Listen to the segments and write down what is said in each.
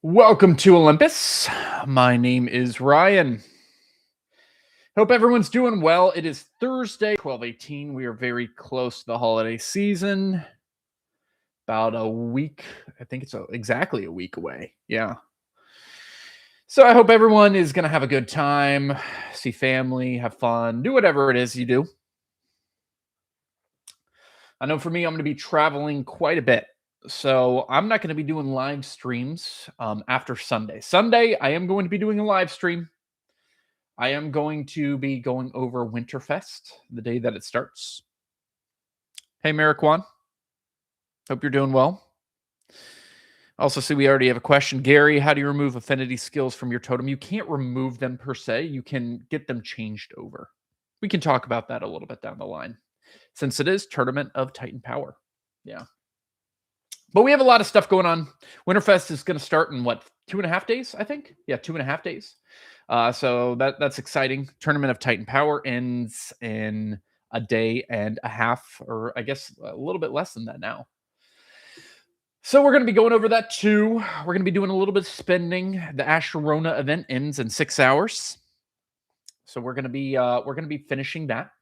Welcome to Olympus. My name is Ryan. Hope everyone's doing well. It is Thursday, 12/18. We are very close to the holiday season. About a week. I think it's exactly a week away. Yeah. So I hope everyone is going to have a good time, see family, have fun, do whatever it is you do. I know for me, I'm going to be traveling quite a bit. So I'm not going to be doing live streams after Sunday. Sunday, I am going to be doing a live stream. I am going to be going over Winterfest the day that it starts. Hey, Marikwan. Hope you're doing well. Also, see, we already have a question. Gary, how do you remove affinity skills from your totem? You can't remove them per se. You can get them changed over. We can talk about that a little bit down the line since it is Tournament of Titan Power. Yeah. But we have a lot of stuff going on. Winterfest is going to start in what, 2.5 days, I think? Yeah, 2.5 days. So that's exciting. Tournament of Titan Power ends in a day and a half, or I guess a little bit less than that now. So we're going to be going over that too. We're going to be doing a little bit of spending. The Asherona event ends in 6 hours. So we're going to be finishing that.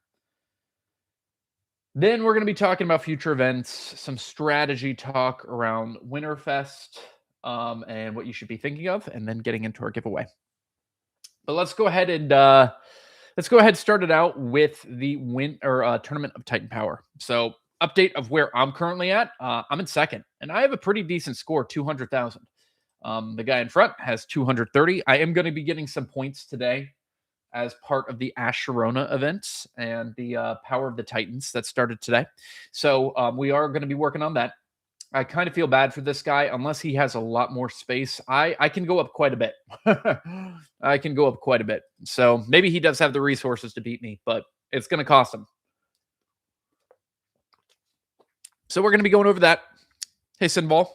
Then we're going to be talking about future events, some strategy talk around Winterfest, and what you should be thinking of, and then getting into our giveaway. But let's go ahead and start it out with the Tournament of Titan Power. So update of where I'm currently at. I'm in second, and I have a pretty decent score, 200,000. The guy in front has 230. I am going to be getting some points today as part of the Asherona events and the Power of the Titans that started today. So we are going to be working on that. I kind of feel bad for this guy. Unless he has a lot more space, I can go up quite a bit. I can go up quite a bit. So maybe he does have the resources to beat me, but it's going to cost him. So we're going to be going over that. Hey, Sinball.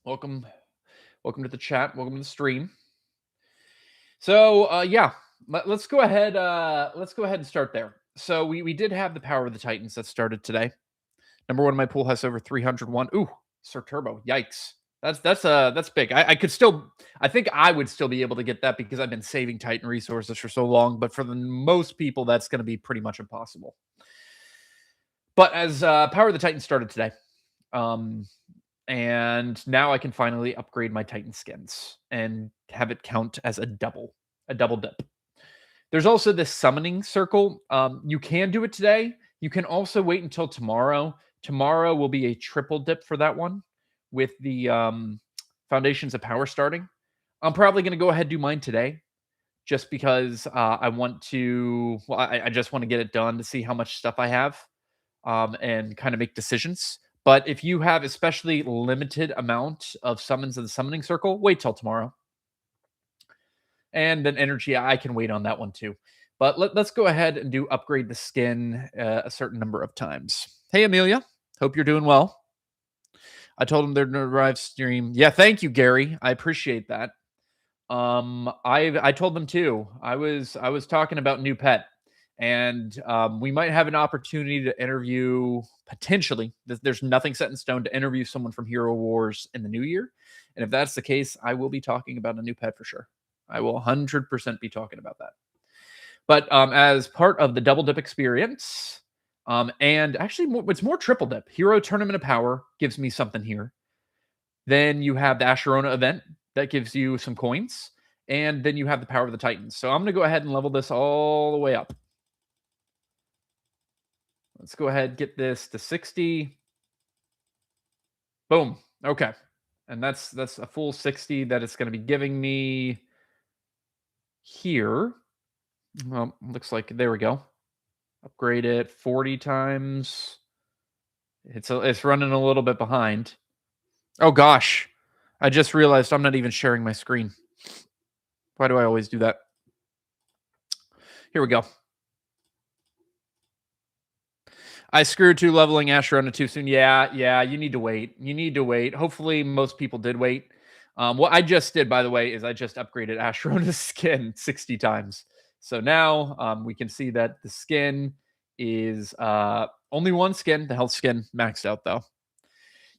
Welcome to the chat. Welcome to the stream. So yeah, let's go ahead. Let's go ahead and start there. So we did have the Power of the Titans that started today. Number one in my pool has over 301. Ooh, Sir Turbo. Yikes. That's big. I think I would still be able to get that because I've been saving Titan resources for so long. But for the most people, that's going to be pretty much impossible. But as Power of the Titans started today, and now I can finally upgrade my Titan skins and have it count as a double dip. There's also this summoning circle. You can do it today. You can also wait until tomorrow. Tomorrow will be a triple dip for that one with the Foundations of Power starting. I'm probably going to go ahead and do mine today just because I want to, well, I just want to get it done to see how much stuff I have and kind of make decisions. But if you have especially limited amount of summons in the summoning circle, wait till tomorrow. And then energy, I can wait on that one too. But let's go ahead and do upgrade the skin a certain number of times. Hey, Amelia. Hope you're doing well. I told them they're going to arrive stream. Yeah, thank you, Gary. I appreciate that. I told them too. I was talking about new pet, and we might have an opportunity to interview potentially. There's nothing set in stone to interview someone from Hero Wars in the new year, and if that's the case, I will be talking about a new pet for sure. I will 100% be talking about that. But as part of the double dip experience, and actually it's more triple dip. Hero Tournament of Power gives me something here. Then you have the Asherona event that gives you some coins. And then you have the Power of the Titans. So I'm going to go ahead and level this all the way up. Let's go ahead and get this to 60. Boom. Okay. And that's a full 60 that it's going to be giving me here. Well, looks like there we go. Upgrade it 40 times. It's running a little bit behind. Oh gosh. I just realized I'm not even sharing my screen. Why do I always do that? Here we go. I screwed to leveling Asherona too soon. Yeah, you need to wait. You need to wait. Hopefully most people did wait. What I just did, by the way, is I just upgraded Asherona's skin 60 times. So now we can see that the skin is only one skin, the health skin, maxed out though.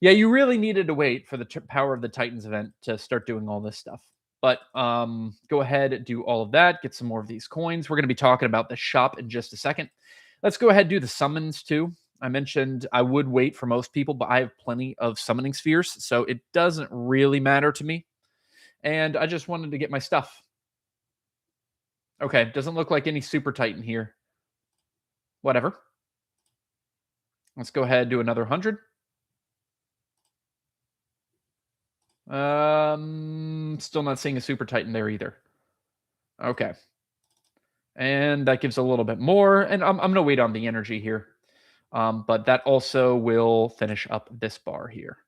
Yeah, you really needed to wait for the Power of the Titans event to start doing all this stuff. But go ahead, do all of that, get some more of these coins. We're going to be talking about the shop in just a second. Let's go ahead and do the summons too. I mentioned I would wait for most people, but I have plenty of summoning spheres, so it doesn't really matter to me. And I just wanted to get my stuff. Okay, doesn't look like any Super Titan here. Whatever. Let's go ahead and do another 100. Still not seeing a Super Titan there either. Okay. And that gives a little bit more. And I'm going to wait on the energy here. But that also will finish up this bar here.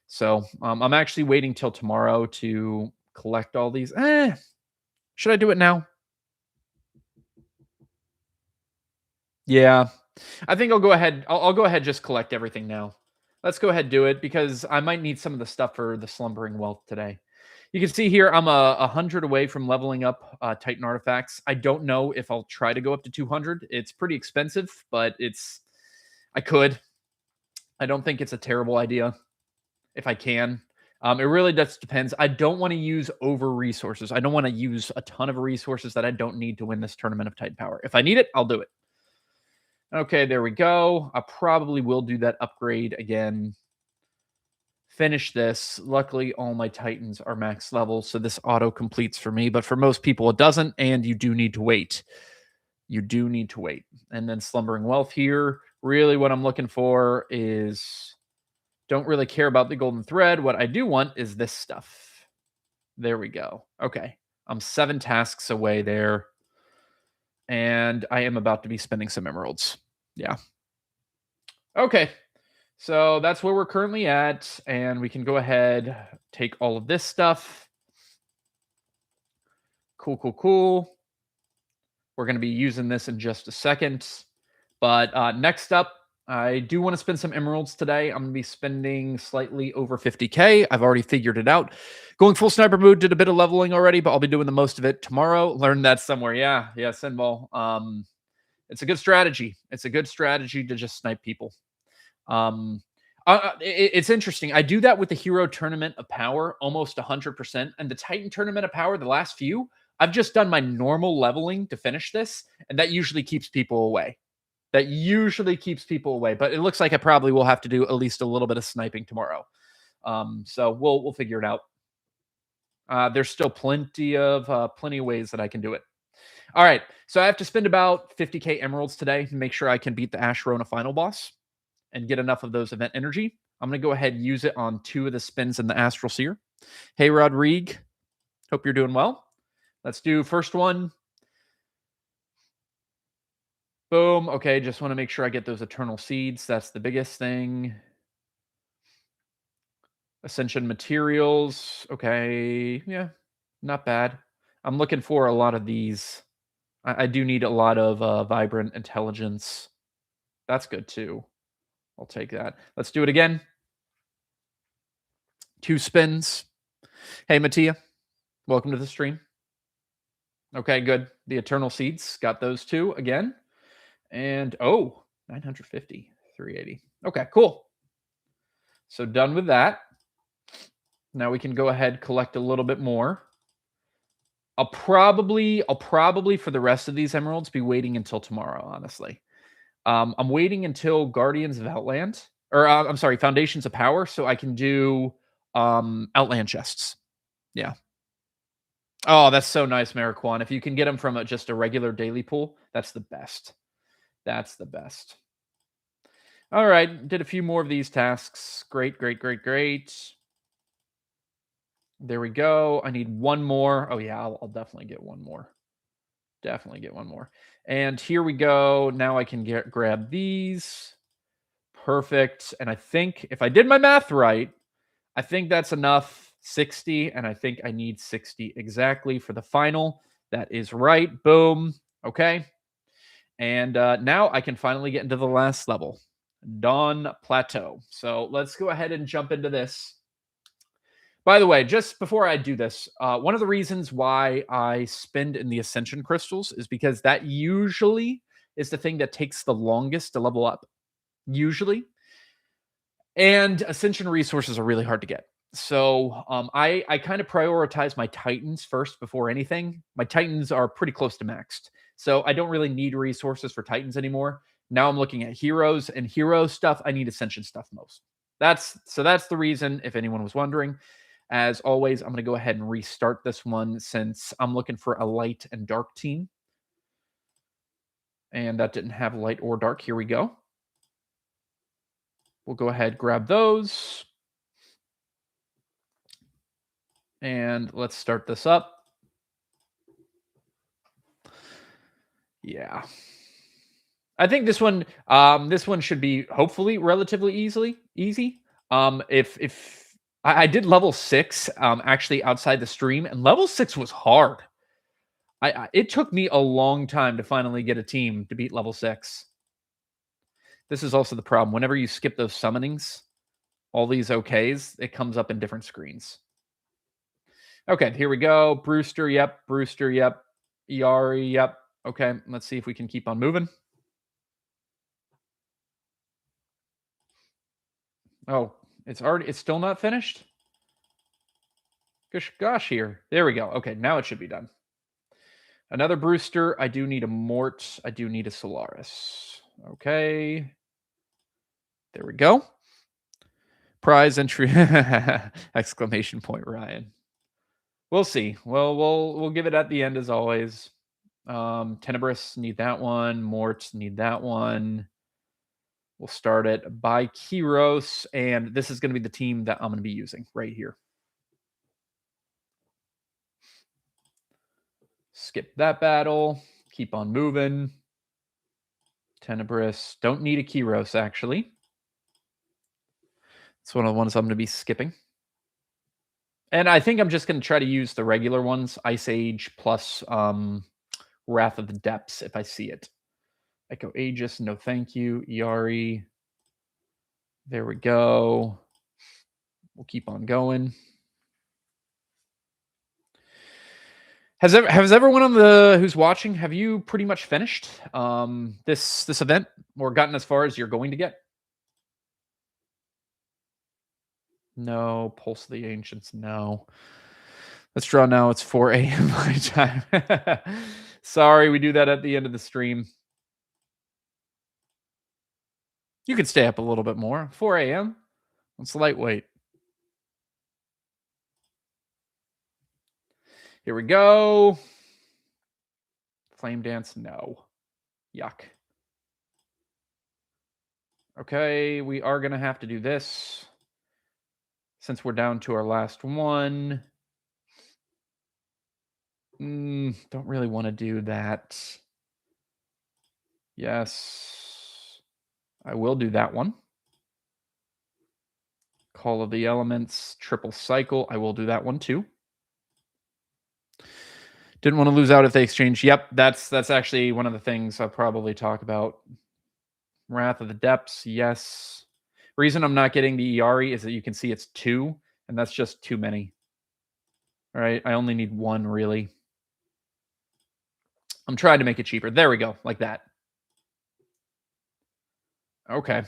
So I'm actually waiting till tomorrow to collect all these. Should I do it now? Yeah, I think I'll go ahead. I'll go ahead, just collect everything now. Let's go ahead and do it because I might need some of the stuff for the slumbering wealth today. You can see here I'm a hundred away from leveling up Titan artifacts. I don't know if I'll try to go up to 200. It's pretty expensive, but I could. I don't think it's a terrible idea if I can. It really just depends. I don't want to use over resources. I don't want to use a ton of resources that I don't need to win this tournament of Titan Power. If I need it, I'll do it. Okay, there we go. I probably will do that upgrade again. Finish this. Luckily, all my Titans are max level, so this auto completes for me. But for most people, it doesn't, and you do need to wait. You do need to wait. And then Slumbering Wealth here. Really, what I'm looking for is don't really care about the golden thread. What I do want is this stuff. There we go. Okay. I'm 7 tasks away there. And I am about to be spending some emeralds. Yeah. Okay. So that's where we're currently at. And we can go ahead, take all of this stuff. Cool, cool, cool. We're going to be using this in just a second. But next up, I do want to spend some emeralds today. I'm going to be spending slightly over 50K. I've already figured it out. Going full sniper mode, did a bit of leveling already, but I'll be doing the most of it tomorrow. Learn that somewhere. Yeah, Sinball. It's a good strategy. It's a good strategy to just snipe people. It's interesting. I do that with the Hero Tournament of Power almost 100%. And the Titan Tournament of Power, the last few, I've just done my normal leveling to finish this. And that usually keeps people away. But it looks like I probably will have to do at least a little bit of sniping tomorrow. So we'll figure it out. There's still plenty of ways that I can do it. All right, so I have to spend about 50K emeralds today to make sure I can beat the Asherona final boss and get enough of those event energy. I'm going to go ahead and use it on 2 of the spins in the Astral Seer. Hey, Rodrigue. Hope you're doing well. Let's do first one. Boom. Okay, just want to make sure I get those Eternal Seeds. That's the biggest thing. Ascension Materials. Okay, yeah, not bad. I'm looking for a lot of these. I do need a lot of Vibrant Intelligence. That's good too. I'll take that. Let's do it again. 2 spins. Hey, Mattia. Welcome to the stream. Okay, good. The Eternal Seeds. Got those 2 again. And, 950. 380. Okay, cool. So done with that. Now we can go ahead, collect a little bit more. I'll probably for the rest of these emeralds be waiting until tomorrow, honestly. I'm waiting until Guardians of Outland, or I'm sorry, Foundations of Power, so I can do Outland chests. Yeah. Oh, that's so nice, Mariquan. If you can get them from just a regular daily pool, that's the best. That's the best. All right, did a few more of these tasks. Great, great, great, great. There we go. I need one more. Oh yeah, I'll definitely get one more. Definitely get one more. And here we go. Now I can grab these. Perfect. And I think if I did my math right, I think that's enough. 60, and I think I need 60 exactly for the final. That is right. Boom. Okay. And now I can finally get into the last level, Dawn Plateau. So let's go ahead and jump into this. By the way, just before I do this, one of the reasons why I spend in the Ascension Crystals is because that usually is the thing that takes the longest to level up. Usually. And Ascension resources are really hard to get. So I kind of prioritize my Titans first before anything. My Titans are pretty close to maxed. So I don't really need resources for Titans anymore. Now I'm looking at heroes and hero stuff. I need Ascension stuff most. That's the reason, if anyone was wondering. As always, I'm going to go ahead and restart this one since I'm looking for a light and dark team. And that didn't have light or dark. Here we go. We'll go ahead, grab those. And let's start this up. Yeah. I think this one should be hopefully relatively easy. If I did level 6 actually outside the stream, and level 6 was hard. It took me a long time to finally get a team to beat level 6. This is also the problem. Whenever you skip those summonings, all these OKs, it comes up in different screens. Okay, here we go. Brewster, yep. Brewster, yep. Iari, yep. Okay, let's see if we can keep on moving. Oh, it's still not finished? Gosh here. There we go. Okay, now it should be done. Another Brewster. I do need a Mort. I do need a Solaris. Okay. There we go. Prize entry. Exclamation point, Ryan. We'll see. Well, we'll give it at the end as always. Tenebris, need that one. Morts, need that one. We'll start it by Kyros, and this is going to be the team that I'm going to be using right here. Skip that battle. Keep on moving. Tenebris. Don't need a Kyros, actually. It's one of the ones I'm going to be skipping. And I think I'm just going to try to use the regular ones. Ice Age plus Wrath of the Depths if I see it. Echo Aegis, no thank you. Iari. There we go. We'll keep on going. Has everyone on the who's watching, have you pretty much finished this event or gotten as far as you're going to get? No. Pulse of the Ancients, no. Let's draw now. It's 4 a.m. my time. Sorry, we do that at the end of the stream. You could stay up a little bit more. 4 a.m. It's lightweight. Here we go. Flame Dance, no. Yuck. Okay, we are going to have to do this since we're down to our last one. Don't really want to do that. Yes. I will do that one. Call of the Elements, Triple Cycle. I will do that one too. Didn't want to lose out if they exchange. Yep, that's actually one of the things I'll probably talk about. Wrath of the Depths, yes. Reason I'm not getting the Iari is that you can see it's 2, and that's just too many. All right, I only need 1, really. I'm trying to make it cheaper. There we go, like that. Okay.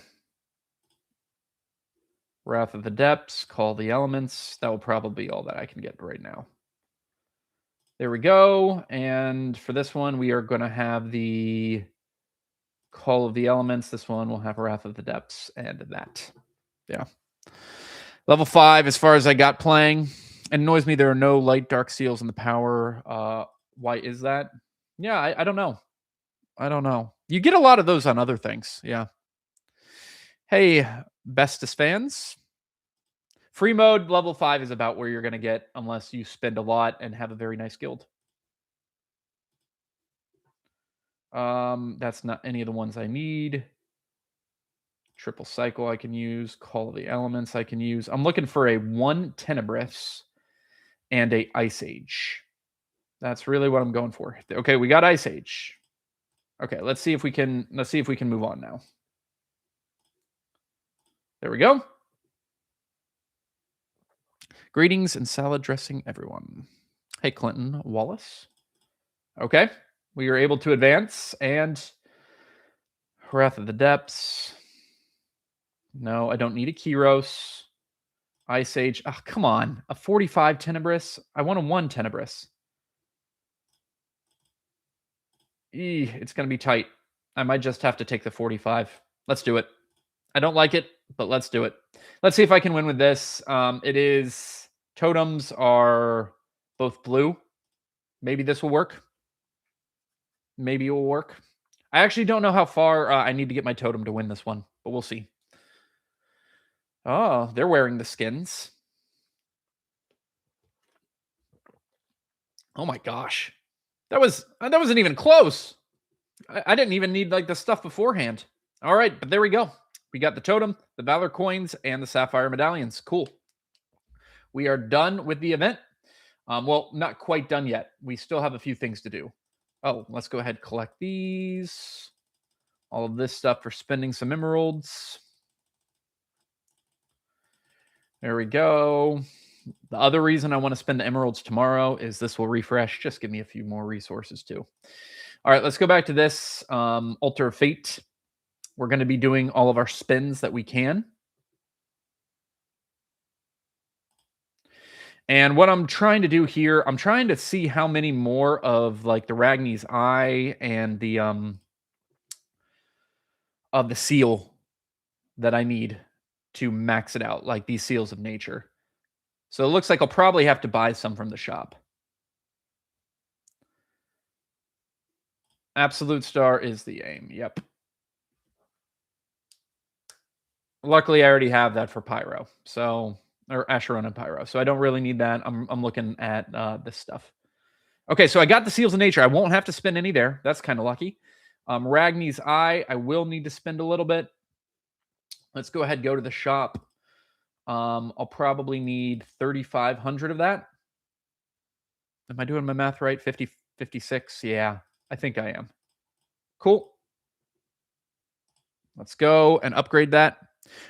Wrath of the Depths, Call the Elements. That will probably be all that I can get right now. There we go. And for this one, we are going to have the Call of the Elements. This one will have Wrath of the Depths and that. Yeah. Level 5, as far as I got playing. It annoys me there are no light dark seals in the power. Why is that? Yeah, I don't know. I don't know. You get a lot of those on other things. Yeah. Hey, Bestus fans. Free mode, level 5 is about where you're going to get unless you spend a lot and have a very nice guild. That's not any of the ones I need. Triple Cycle I can use. Call of the Elements I can use. I'm looking for a 1 Tenebris and a Ice Age. That's really what I'm going for. Okay, we got Ice Age. Okay, let's see if we can move on now. There we go. Greetings and salad dressing, everyone. Hey, Clinton Wallace. Okay, we are able to advance and Wrath of the Depths. No, I don't need a Kyros. Ice Age. Oh, come on. A 45 Tenebris. I want a 1 Tenebris. It's going to be tight. I might just have to take the 45. Let's do it. I don't like it, but let's do it. Let's see if I can win with this. It is totems are both blue. Maybe this will work. Maybe it will work. I actually don't know how far I need to get my totem to win this one, but we'll see. Oh, they're wearing the skins. Oh my gosh. That wasn't even close. I didn't even need like the stuff beforehand. All right, but there we go. We got the totem, the Valor coins, and the Sapphire medallions. Cool. We are done with the event. Well, not quite done yet. We still have a few things to do. Oh, let's go ahead and collect these. All of this stuff for spending some emeralds. There we go. The other reason I want to spend the emeralds tomorrow is this will refresh. Just give me a few more resources too. All right, let's go back to this Altar of Fate. We're going to be doing all of our spins that we can. And what I'm trying to do here, I'm trying to see how many more of like the Ragni's Eye and the of the seal that I need to max it out, like these seals of nature. So it looks like I'll probably have to buy some from the shop. Absolute Star is the aim. Yep. Luckily, I already have that for Pyro. So, or Asherona Pyro. So I don't really need that. I'm looking at this stuff. Okay, so I got the Seals of Nature. I won't have to spend any there. That's kind of lucky. Ragni's Eye, I will need to spend a little bit. Let's go ahead and go to the shop. I'll probably need 3,500 of that. Am I doing my math right? 50, 56? Yeah, I think I am. Cool. Let's go and upgrade that.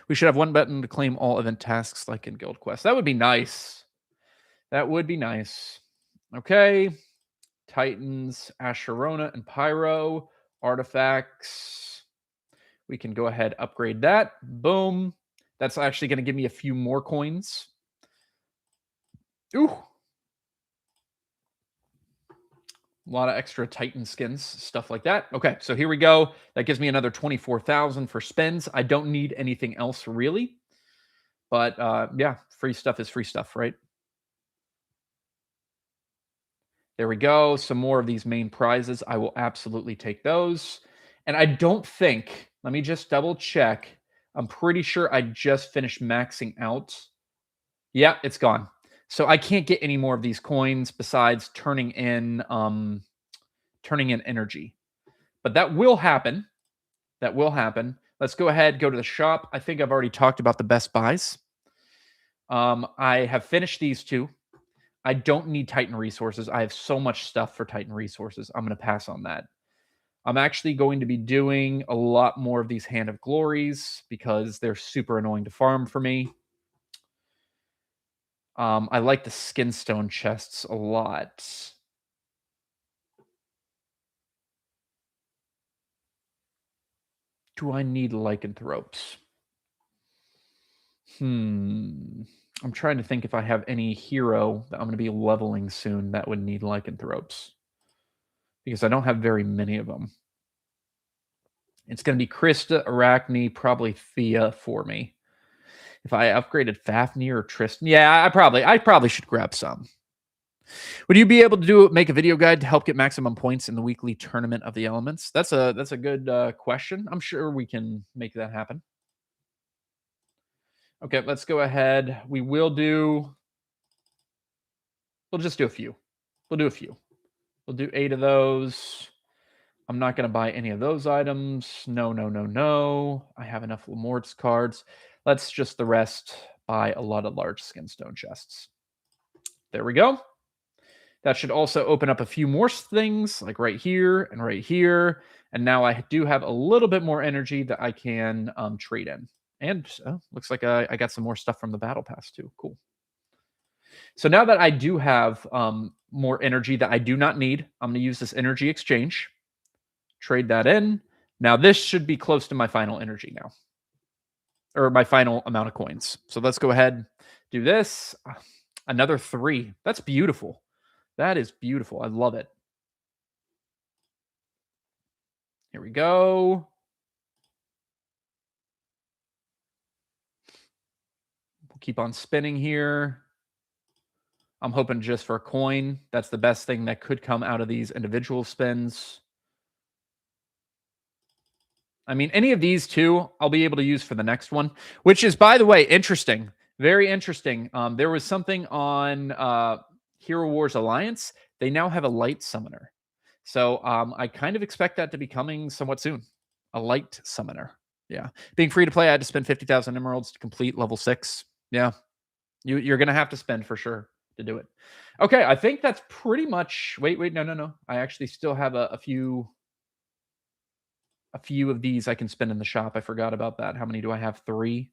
We should have one button to claim all event tasks like in Guild Quest. That would be nice. That would be nice. Okay. Titans, Asherona, and Pyro. Artifacts. We can go ahead, upgrade that. Boom. That's actually going to give me a few more coins. Ooh. A lot of extra Titan skins, stuff like that. Okay, so here we go. That gives me another 24,000 for spins. I don't need anything else really. But yeah, free stuff is free stuff, right? There we go. Some more of these main prizes. I will absolutely take those. And I don't think, let me just double check. I'm pretty sure I just finished maxing out. Yeah, it's gone. So I can't get any more of these coins besides turning in energy. But that will happen. That will happen. Let's go ahead, go to the shop. I think I've already talked about the best buys. I have finished these two. I don't need Titan resources. I have so much stuff for Titan resources. I'm going to pass on that. I'm actually going to be doing a lot more of these Hand of Glories because they're super annoying to farm for me. I like the Skinstone chests a lot. Do I need lycanthropes? I'm trying to think if I have any hero that I'm going to be leveling soon that would need lycanthropes. Because I don't have very many of them. It's going to be Krista, Arachne, probably Thea for me. If I upgraded Fafnir or Tristan, yeah, I probably should grab some. Would you be able to make a video guide to help get maximum points in the weekly tournament of the elements? That's a good question. I'm sure we can make that happen. Okay, let's go ahead. We'll just do a few. We'll do a few. We'll do 8 of those. I'm not going to buy any of those items. No, no, no, no. I have enough Lemort's cards. Let's just the rest buy a lot of large Skinstone chests. There we go. That should also open up a few more things, like right here and right here. And now I do have a little bit more energy that I can trade in. And looks like I got some more stuff from the Battle Pass too. Cool. So now that I do have more energy that I do not need, I'm going to use this energy exchange. Trade that in. Now this should be close to my final energy now. or my final amount of coins. So let's go ahead, do this. Another 3. That's beautiful. That is beautiful. I love it. Here we go. We'll keep on spinning here. I'm hoping just for a coin. That's the best thing that could come out of these individual spins. I mean, any of these two, I'll be able to use for the next one, which is, by the way, interesting. Very interesting. There was something on Hero Wars Alliance. They now have a light summoner. So I kind of expect that to be coming somewhat soon. A light summoner. Yeah. Being free to play, I had to spend 50,000 emeralds to complete level 6. Yeah. You're going to have to spend for sure to do it. Okay. I think that's pretty much. Wait. No. I actually still have a few of these I can spend in the shop. I forgot about that. How many do I have? 3.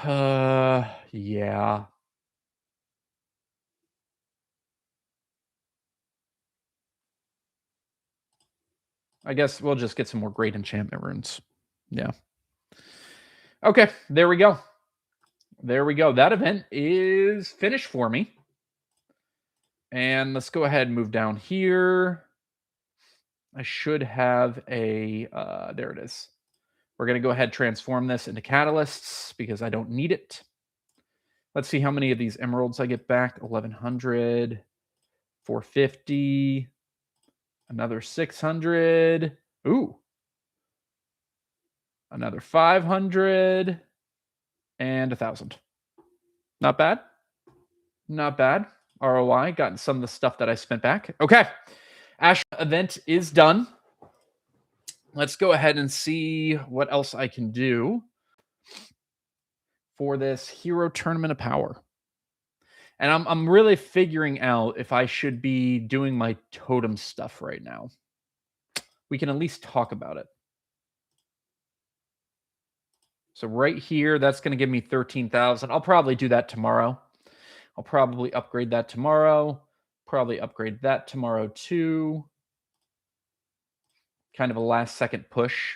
Yeah. I guess we'll just get some more great enchantment runes. Yeah. Okay, there we go. There we go. That event is finished for me. And let's go ahead and move down here. I should have a, there it is. We're going to go ahead and transform this into catalysts because I don't need it. Let's see how many of these emeralds I get back. 1,100, 450, another 600. Ooh. Another 500 and 1,000. Not bad. Not bad. ROI, gotten some of the stuff that I spent back. Okay. Asherona event is done. Let's go ahead and see what else I can do for this Hero Tournament of Power. And I'm really figuring out if I should be doing my totem stuff right now. We can at least talk about it. So right here, that's going to give me 13,000. I'll probably do that tomorrow. I'll probably upgrade that tomorrow. Probably upgrade that tomorrow too. Kind of a last second push.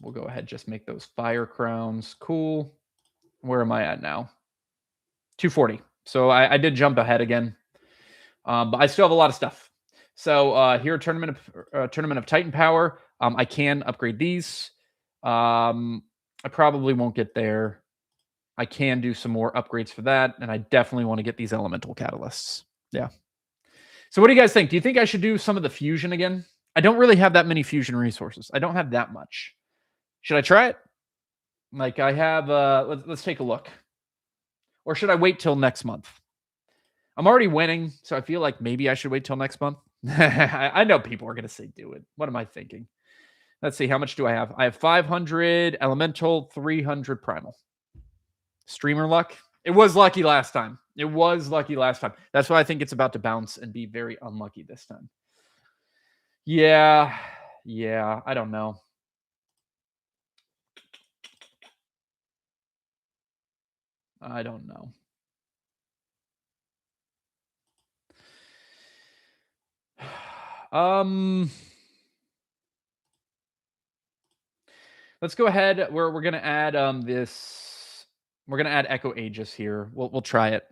We'll go ahead, just make those fire crowns. Cool. Where am I at now? 240. So I did jump ahead again. But I still have a lot of stuff. So here, Tournament of Titan Power. I can upgrade these. I probably won't get there. I can do some more upgrades for that, and I definitely want to get these elemental catalysts. Yeah. So what do you guys think? Do you think I should do some of the fusion again? I don't really have that many fusion resources. I don't have that much. Should I try it? Like I have, let's take a look. Or should I wait till next month? I'm already winning, so I feel like maybe I should wait till next month. I know people are going to say do it. What am I thinking? Let's see. How much do I have? I have 500 elemental, 300 primal. Streamer luck. It was lucky last time. It was lucky last time. That's why I think it's about to bounce and be very unlucky this time. Yeah. I don't know. I don't know. Let's go ahead. We're gonna add this. We're gonna add Echo Aegis here. We'll try it.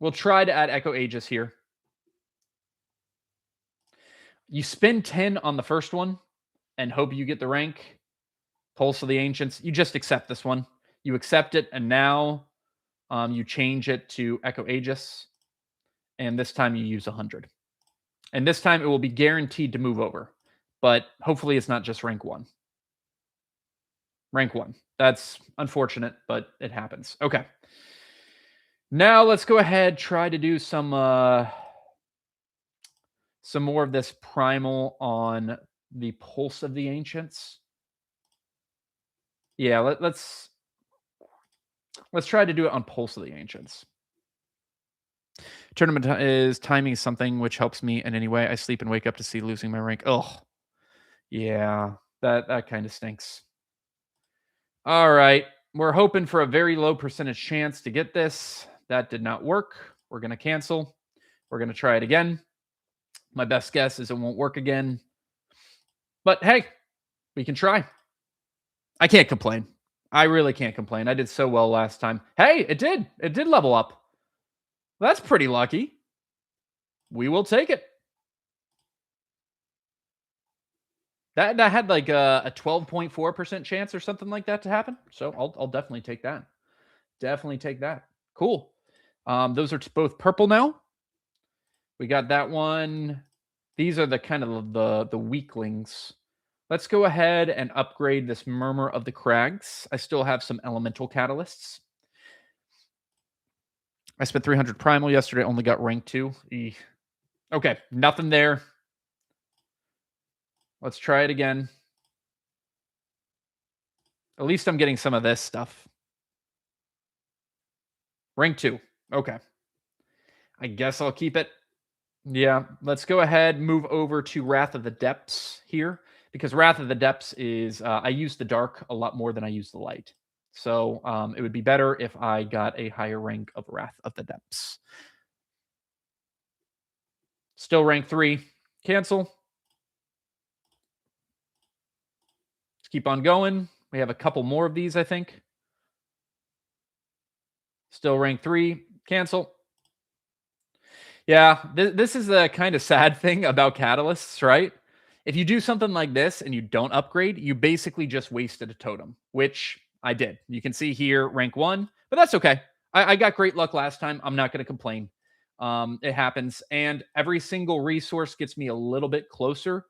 We'll try to add Echo Aegis here. You spend 10 on the first one and hope you get the rank. Pulse of the Ancients. You just accept this one. You accept it, and now you change it to Echo Aegis. And this time you use 100. And this time it will be guaranteed to move over. But hopefully it's not just rank 1. Rank 1. That's unfortunate, but it happens. Okay. Now let's go ahead, try to do some more of this primal on the Pulse of the Ancients. Yeah, let's try to do it on Pulse of the Ancients. Tournament is timing something which helps me in any way. I sleep and wake up to see losing my rank. Oh, yeah, that kind of stinks. All right, we're hoping for a very low percentage chance to get this. That did not work. We're going to cancel. We're going to try it again. My best guess is it won't work again. But hey, we can try. I can't complain. I really can't complain. I did so well last time. Hey, it did. It did level up. That's pretty lucky. We will take it. That had like a 12.4% chance or something like that to happen. So I'll definitely take that. Definitely take that. Cool. Those are both purple now. We got that one. These are the kind of the weaklings. Let's go ahead and upgrade this Murmur of the Crags. I still have some elemental catalysts. I spent 300 primal yesterday, only got rank 2. Okay, nothing there. Let's try it again. At least I'm getting some of this stuff. Rank 2. Okay. I guess I'll keep it. Yeah, let's go ahead, move over to Wrath of the Depths here, because Wrath of the Depths is, I use the dark a lot more than I use the light. So it would be better if I got a higher rank of Wrath of the Depths. Still rank 3. Cancel. Let's keep on going. We have a couple more of these, I think. Still rank 3. Cancel. Yeah, this is the kind of sad thing about catalysts, right? If you do something like this and you don't upgrade, you basically just wasted a totem, which I did. You can see here, rank 1, but that's okay. I got great luck last time. I'm not going to complain. It happens. And every single resource gets me a little bit closer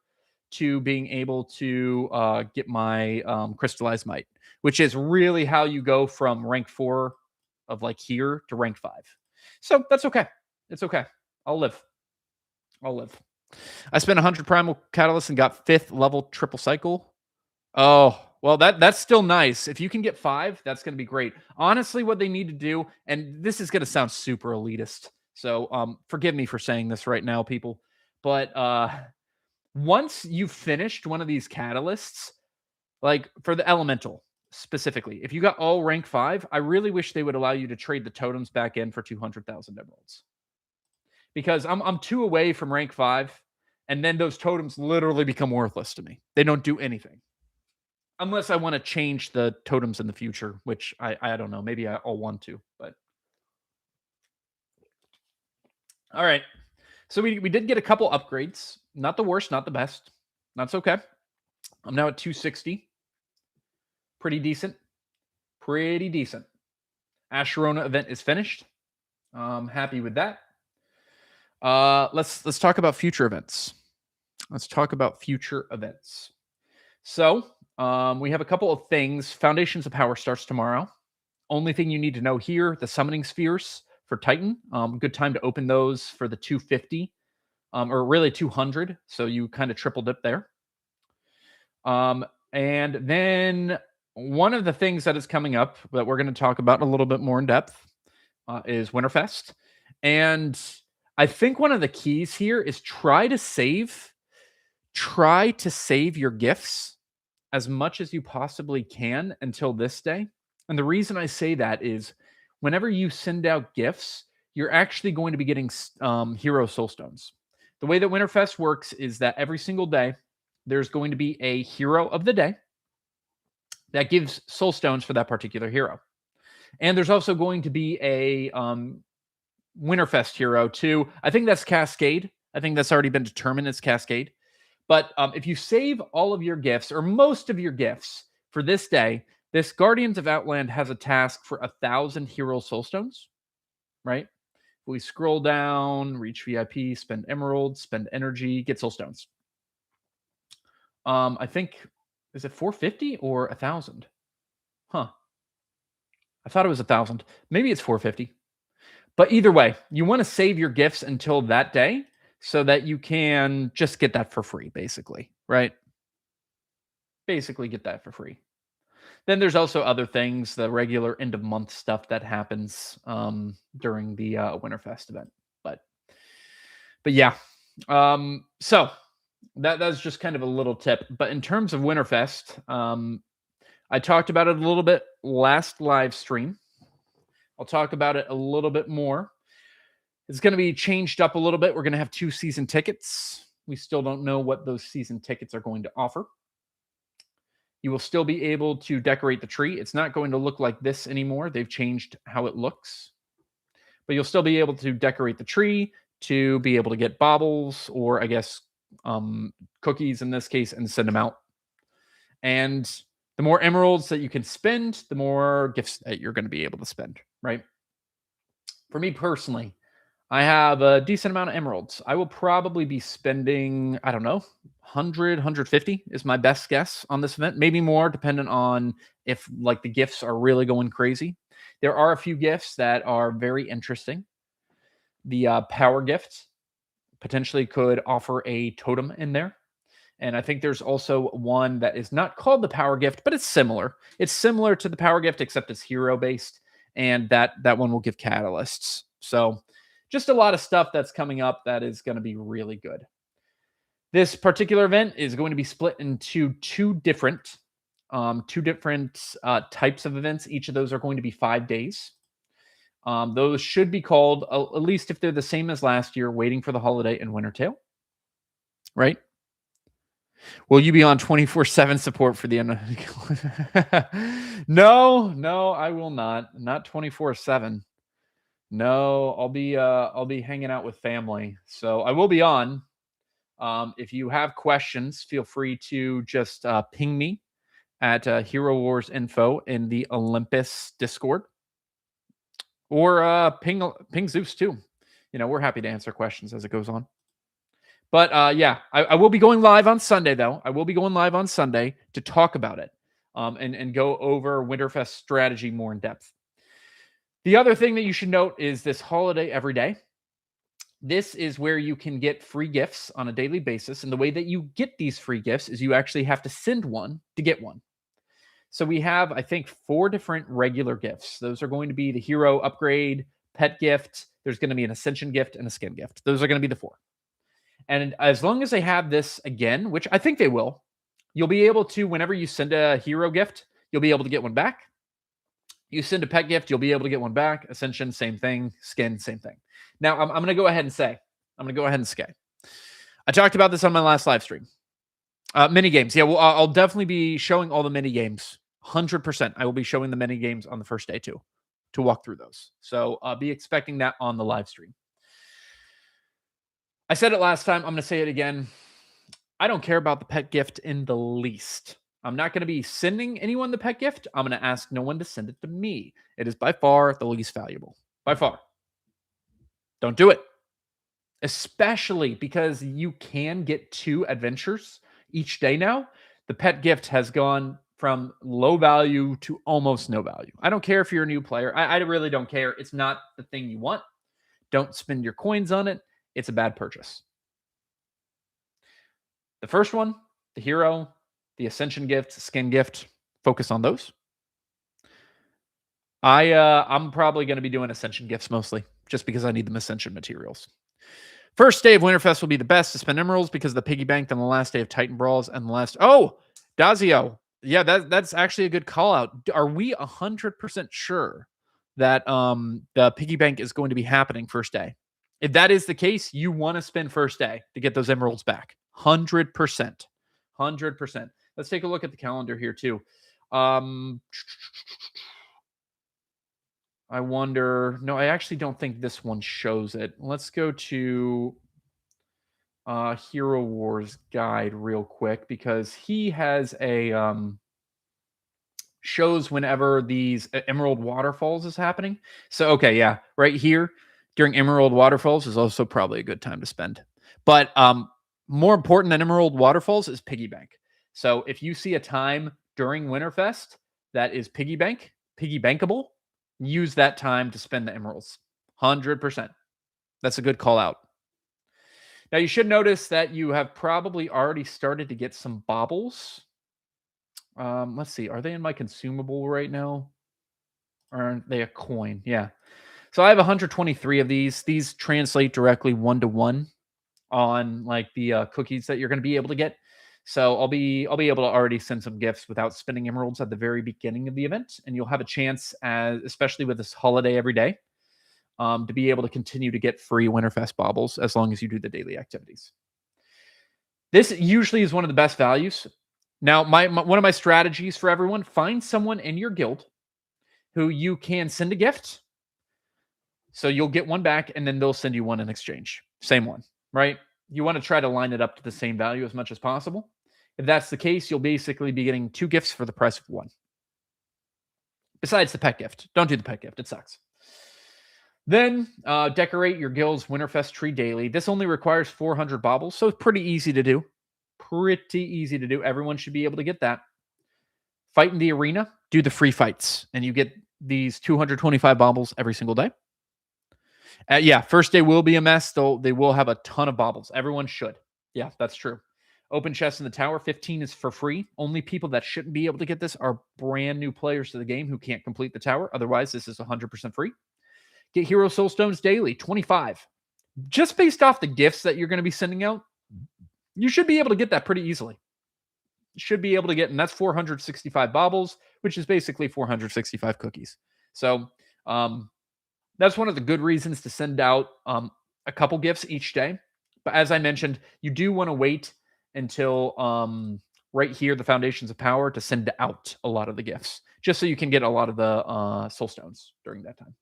to being able to get my crystallized might, which is really how you go from rank 4 of like here to rank 5. So that's okay. It's okay. I'll live. I'll live. I spent 100 primal catalyst and got 5th level triple cycle. Oh, well, that's still nice. If you can get 5, that's going to be great. Honestly, what they need to do, and this is going to sound super elitist, so forgive me for saying this right now, people, but once you've finished one of these catalysts, like for the elemental specifically, if you got all rank 5, I really wish they would allow you to trade the totems back in for 200,000 emeralds. Because I'm 2 away from rank 5, and then those totems literally become worthless to me. They don't do anything. Unless I want to change the totems in the future, which I don't know. Maybe I'll want to, but all right. So we did get a couple upgrades. Not the worst, not the best. That's okay. I'm now at 260. Pretty decent. Pretty decent. Asherona event is finished. I'm happy with that. Let's talk about future events. Let's talk about future events. So we have a couple of things. Foundations of Power starts tomorrow. Only thing you need to know here: the summoning spheres for Titan. Good time to open those for the 250, or really 200. So you kind of triple dip there. And then one of the things that is coming up that we're going to talk about a little bit more in depth is Winterfest. And I think one of the keys here is try to save your gifts as much as you possibly can until this day. And the reason I say that is whenever you send out gifts, you're actually going to be getting hero soul stones. The way that Winterfest works is that every single day, there's going to be a hero of the day that gives soul stones for that particular hero. And there's also going to be a Winterfest hero too. I think that's Cascade. I think that's already been determined as Cascade. But if you save all of your gifts or most of your gifts for this day, this Guardians of Outland has a task for 1,000 hero soul stones, right? We scroll down, reach VIP, spend emeralds, spend energy, get soul stones. I think, is it 450 or 1,000? Huh. I thought it was 1,000. Maybe it's 450. But either way, you want to save your gifts until that day so that you can just get that for free, basically, right? Basically get that for free. Then there's also other things, the regular end of month stuff that happens during the Winterfest event. But yeah. So that's just kind of a little tip. But in terms of Winterfest, I talked about it a little bit last live stream. I'll talk about it a little bit more. It's going to be changed up a little bit. We're going to have 2 season tickets. We still don't know what those season tickets are going to offer. You will still be able to decorate the tree. It's not going to look like this anymore. They've changed how it looks, but you'll still be able to decorate the tree, to be able to get baubles, or I guess cookies in this case, and send them out. And the more emeralds that you can spend, the more gifts that you're going to be able to spend, right? For me personally, I have a decent amount of emeralds. I will probably be spending, I don't know, 100, 150 is my best guess on this event. Maybe more, depending on if like the gifts are really going crazy. There are a few gifts that are very interesting. The power gift potentially could offer a totem in there. And I think there's also one that is not called the power gift, but it's similar. It's similar to the power gift, except it's hero based. And that one will give catalysts. So just a lot of stuff that's coming up that is going to be really good. This particular event is going to be split into two different types of events. Each of those are going to be 5 days. Those should be called, at least if they're the same as last year, Waiting for the Holiday and Wintertail. Right? Will you be on 24/7 support for the end? No, I will not. Not 24/7. No, I'll be hanging out with family. So I will be on. If you have questions, feel free to just ping me at Hero Wars Info in the Olympus Discord, or ping Zeus too. We're happy to answer questions as it goes on. But yeah, I will be going live on Sunday, though. I will be going live on Sunday to talk about it and go over Winterfest strategy more in depth. The other thing that you should note is this holiday every day. This is where you can get free gifts on a daily basis. And the way that you get these free gifts is you actually have to send one to get one. So we have, I think, 4 different regular gifts. Those are going to be the hero upgrade, pet gift. There's going to be an ascension gift and a skin gift. Those are going to be the 4. And as long as they have this again, which I think they will, you'll be able to, whenever you send a hero gift, you'll be able to get one back. You send a pet gift, you'll be able to get one back. Ascension, same thing. Skin, same thing. Now, I'm going to go ahead and say, I talked about this on my last live stream. Mini games. Yeah, well, I'll definitely be showing all the mini games. 100%. I will be showing the mini games on the first day too, to walk through those. So be expecting that on the live stream. I said it last time. I'm going to say it again. I don't care about the pet gift in the least. I'm not going to be sending anyone the pet gift. I'm going to ask no one to send it to me. It is by far the least valuable. By far. Don't do it. Especially because you can get 2 adventures each day now. The pet gift has gone from low value to almost no value. I don't care if you're a new player. I really don't care. It's not the thing you want. Don't spend your coins on it. It's a bad purchase. The first one, the hero, the ascension gift, skin gift, focus on those. I'm probably going to be doing ascension gifts mostly, just because I need them ascension materials. First day of Winterfest will be the best to spend emeralds because of the piggy bank on the last day of Titan Brawls and the last. Oh, Dazio. Yeah, that's actually a good call out. Are we 100% sure that the piggy bank is going to be happening first day? If that is the case, you want to spend first day to get those emeralds back. 100%. 100%. Let's take a look at the calendar here too. I wonder. No, I actually don't think this one shows it. Let's go to Hero Wars guide real quick, because he has a shows whenever these Emerald Waterfalls is happening. So, okay, yeah, right here during Emerald Waterfalls is also probably a good time to spend. But more important than Emerald Waterfalls is Piggy Bank. So if you see a time during Winterfest that is Piggy Bankable, use that time to spend the emeralds. 100%. That's a good call out. Now, you should notice that you have probably already started to get some baubles. Let's see. Are they in my consumable right now? Or are they a coin? Yeah. So I have 123 of these. These translate directly 1-to-1 on like the cookies that you're going to be able to get. So I'll be able to already send some gifts without spending emeralds at the very beginning of the event, and you'll have a chance, especially with this holiday every day, to be able to continue to get free Winterfest baubles as long as you do the daily activities. This usually is one of the best values. Now, one of my strategies for everyone, find someone in your guild who you can send a gift. So you'll get one back and then they'll send you one in exchange. Same one, right? You want to try to line it up to the same value as much as possible. If that's the case, you'll basically be getting 2 gifts for the price of 1. Besides the pet gift. Don't do the pet gift. It sucks. Then decorate your guild's Winterfest tree daily. This only requires 400 baubles, so it's pretty easy to do. Pretty easy to do. Everyone should be able to get that. Fight in the arena. Do the free fights. And you get these 225 baubles every single day. Yeah, first day will be a mess, though they will have a ton of baubles. Everyone should. Yeah, that's true. Open chest in the tower, 15 is for free. Only people that shouldn't be able to get this are brand new players to the game who can't complete the tower. Otherwise, this is 100% free. Get Hero Soul Stones daily, 25. Just based off the gifts that you're going to be sending out, you should be able to get that pretty easily. You should be able to get, and that's 465 baubles, which is basically 465 cookies. So that's one of the good reasons to send out a couple gifts each day. But as I mentioned, you do want to wait until right here, the Foundations of Power, to send out a lot of the gifts, just so you can get a lot of the soul stones during that time.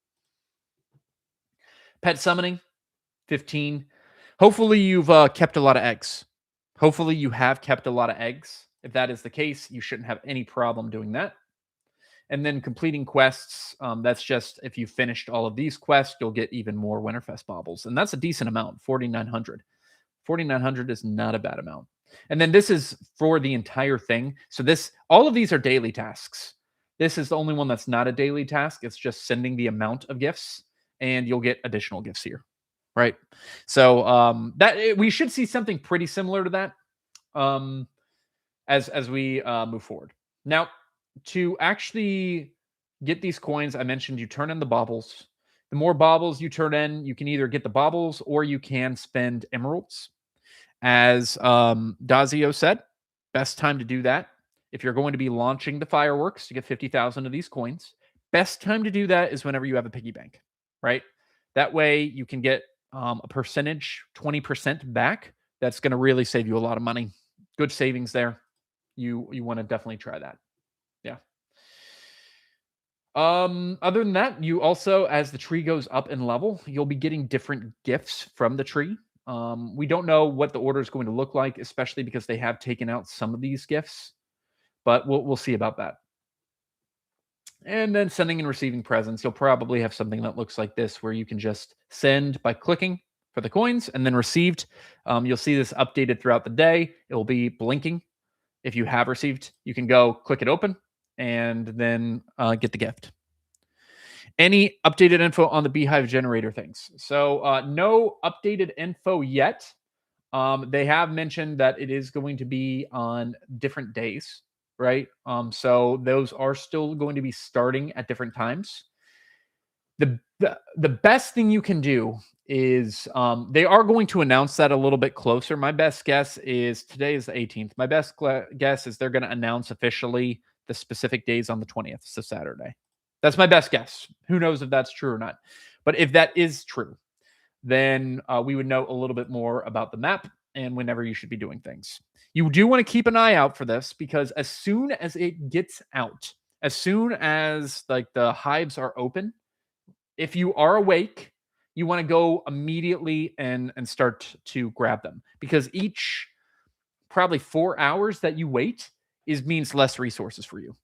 Pet summoning, 15. Hopefully you've kept a lot of eggs. Hopefully you have kept a lot of eggs. If that is the case, you shouldn't have any problem doing that. And then completing quests, that's just if you finished all of these quests, you'll get even more Winterfest baubles. And that's a decent amount, 4,900. 4,900 is not a bad amount. And then this is for the entire thing. So all of these are daily tasks. This is the only one that's not a daily task. It's just sending the amount of gifts, and you'll get additional gifts here, right? So we should see something pretty similar to that as we move forward. Now, to actually get these coins, I mentioned you turn in the baubles. The more baubles you turn in, you can either get the baubles or you can spend emeralds. As Dazio said, best time to do that, if you're going to be launching the fireworks to get 50,000 of these coins, best time to do that is whenever you have a piggy bank, right? That way you can get a percentage, 20% back. That's going to really save you a lot of money. Good savings there. You want to definitely try that. Yeah. Other than that, you also, as the tree goes up in level, you'll be getting different gifts from the tree. We don't know what the order is going to look like, especially because they have taken out some of these gifts, but we'll see about that. And then sending and receiving presents, you'll probably have something that looks like this, where you can just send by clicking for the coins, and then received. You'll see this updated throughout the day. It will be blinking. If you have received, you can go click it open and then get the gift. Any updated info on the Beehive generator things? So no updated info yet. They have mentioned that it is going to be on different days, right? So those are still going to be starting at different times. The best thing you can do is they are going to announce that a little bit closer. My best guess is today is the 18th. My best guess is they're going to announce officially the specific days on the 20th, so Saturday. That's my best guess. Who knows if that's true or not? But if that is true, then we would know a little bit more about the map and whenever you should be doing things. You do want to keep an eye out for this, because as soon as it gets out, as soon as like the hives are open, if you are awake, you want to go immediately and start to grab them, because each probably 4 hours that you wait means less resources for you.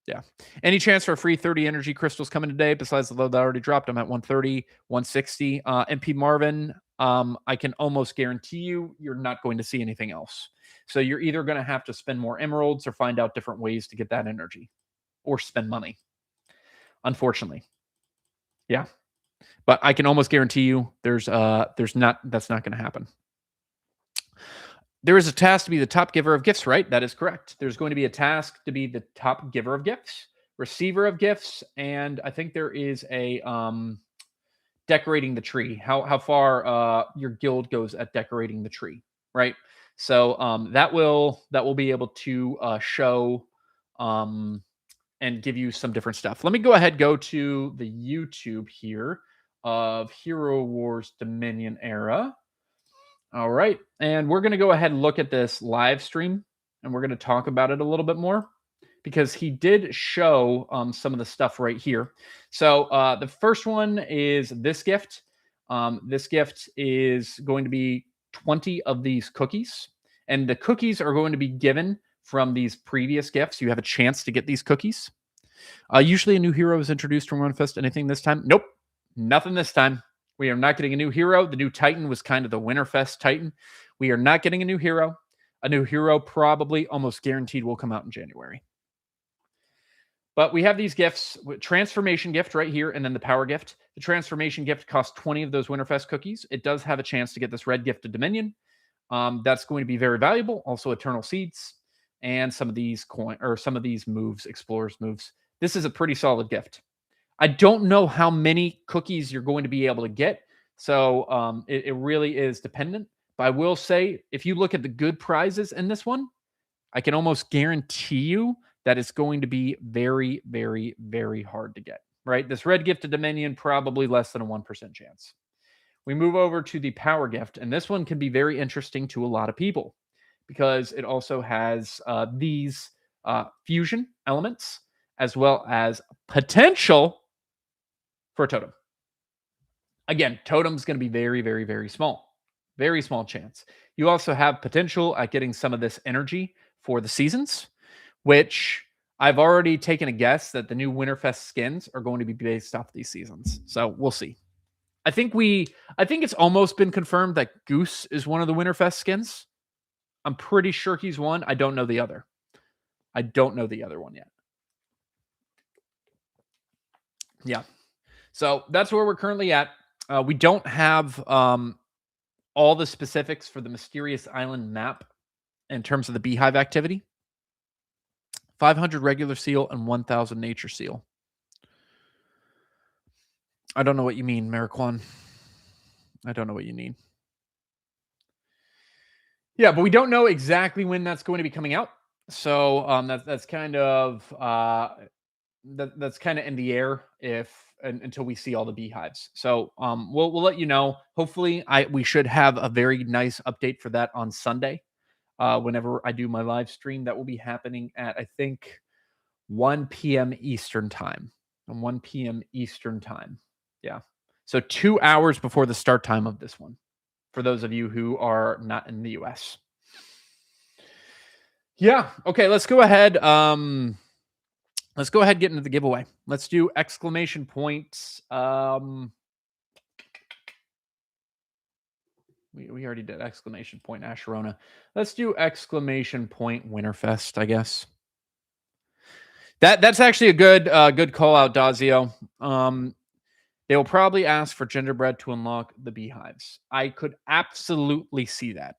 Yeah. Any chance for free 30 energy crystals coming today besides the load that already dropped? I'm at 130, 160. MP Marvin, I can almost guarantee you're not going to see anything else. So you're either going to have to spend more emeralds or find out different ways to get that energy, or spend money, unfortunately. Yeah. But I can almost guarantee you that's not going to happen. There is a task to be the top giver of gifts, right? That is correct. There's going to be a task to be the top giver of gifts, receiver of gifts, and I think there is a decorating the tree. How far your guild goes at decorating the tree, right? So that will be able to show and give you some different stuff. Let me go ahead, go to the YouTube here of Hero Wars Dominion era. All right. And we're going to go ahead and look at this live stream and we're going to talk about it a little bit more because he did show some of the stuff right here. So the first one is this gift. This gift is going to be 20 of these cookies. And the cookies are going to be given from these previous gifts. You have a chance to get these cookies. Usually a new hero is introduced from Runfest. Anything this time? Nope. Nothing this time. We are not getting a new hero. The new Titan was kind of the Winterfest Titan. We are not getting a new hero. A new hero probably almost guaranteed will come out in January. But we have these gifts, transformation gift right here, and then the power gift. The transformation gift costs 20 of those Winterfest cookies. It does have a chance to get this red gift of Dominion. That's going to be very valuable. Also, Eternal Seeds and some of these moves, Explorers moves. This is a pretty solid gift. I don't know how many cookies you're going to be able to get, so it really is dependent. But I will say, if you look at the good prizes in this one, I can almost guarantee you that it's going to be very, very, very hard to get, right? This red gift of Dominion, probably less than a 1% chance. We move over to the power gift, and this one can be very interesting to a lot of people because it also has these fusion elements as well as potential for a totem. Again, totem's going to be very, very, very small. Very small chance. You also have potential at getting some of this energy for the seasons, which I've already taken a guess that the new Winterfest skins are going to be based off these seasons. So we'll see. I think it's almost been confirmed that Goose is one of the Winterfest skins. I'm pretty sure he's one. I don't know the other. I don't know the other one yet. Yeah. So that's where we're currently at. We don't have all the specifics for the Mysterious Island map in terms of the beehive activity. 500 regular seal and 1,000 nature seal. I don't know what you mean, Mariquan. I don't know what you mean. Yeah, but we don't know exactly when that's going to be coming out. So that's kind of that's kind of in the air until we see all the beehives. So we'll let you know. Hopefully, we should have a very nice update for that on Sunday. Whenever I do my live stream, that will be happening at I think 1 p.m. Eastern time. 1 p.m. Eastern time. Yeah. So 2 hours before the start time of this one. For those of you who are not in the US. Yeah. Okay. Let's go ahead. Let's go ahead and get into the giveaway. Let's do exclamation points. We already did exclamation point Asherona. Let's do exclamation point Winterfest, I guess. That's actually a good call out, Dazio. They will probably ask for gingerbread to unlock the beehives. I could absolutely see that.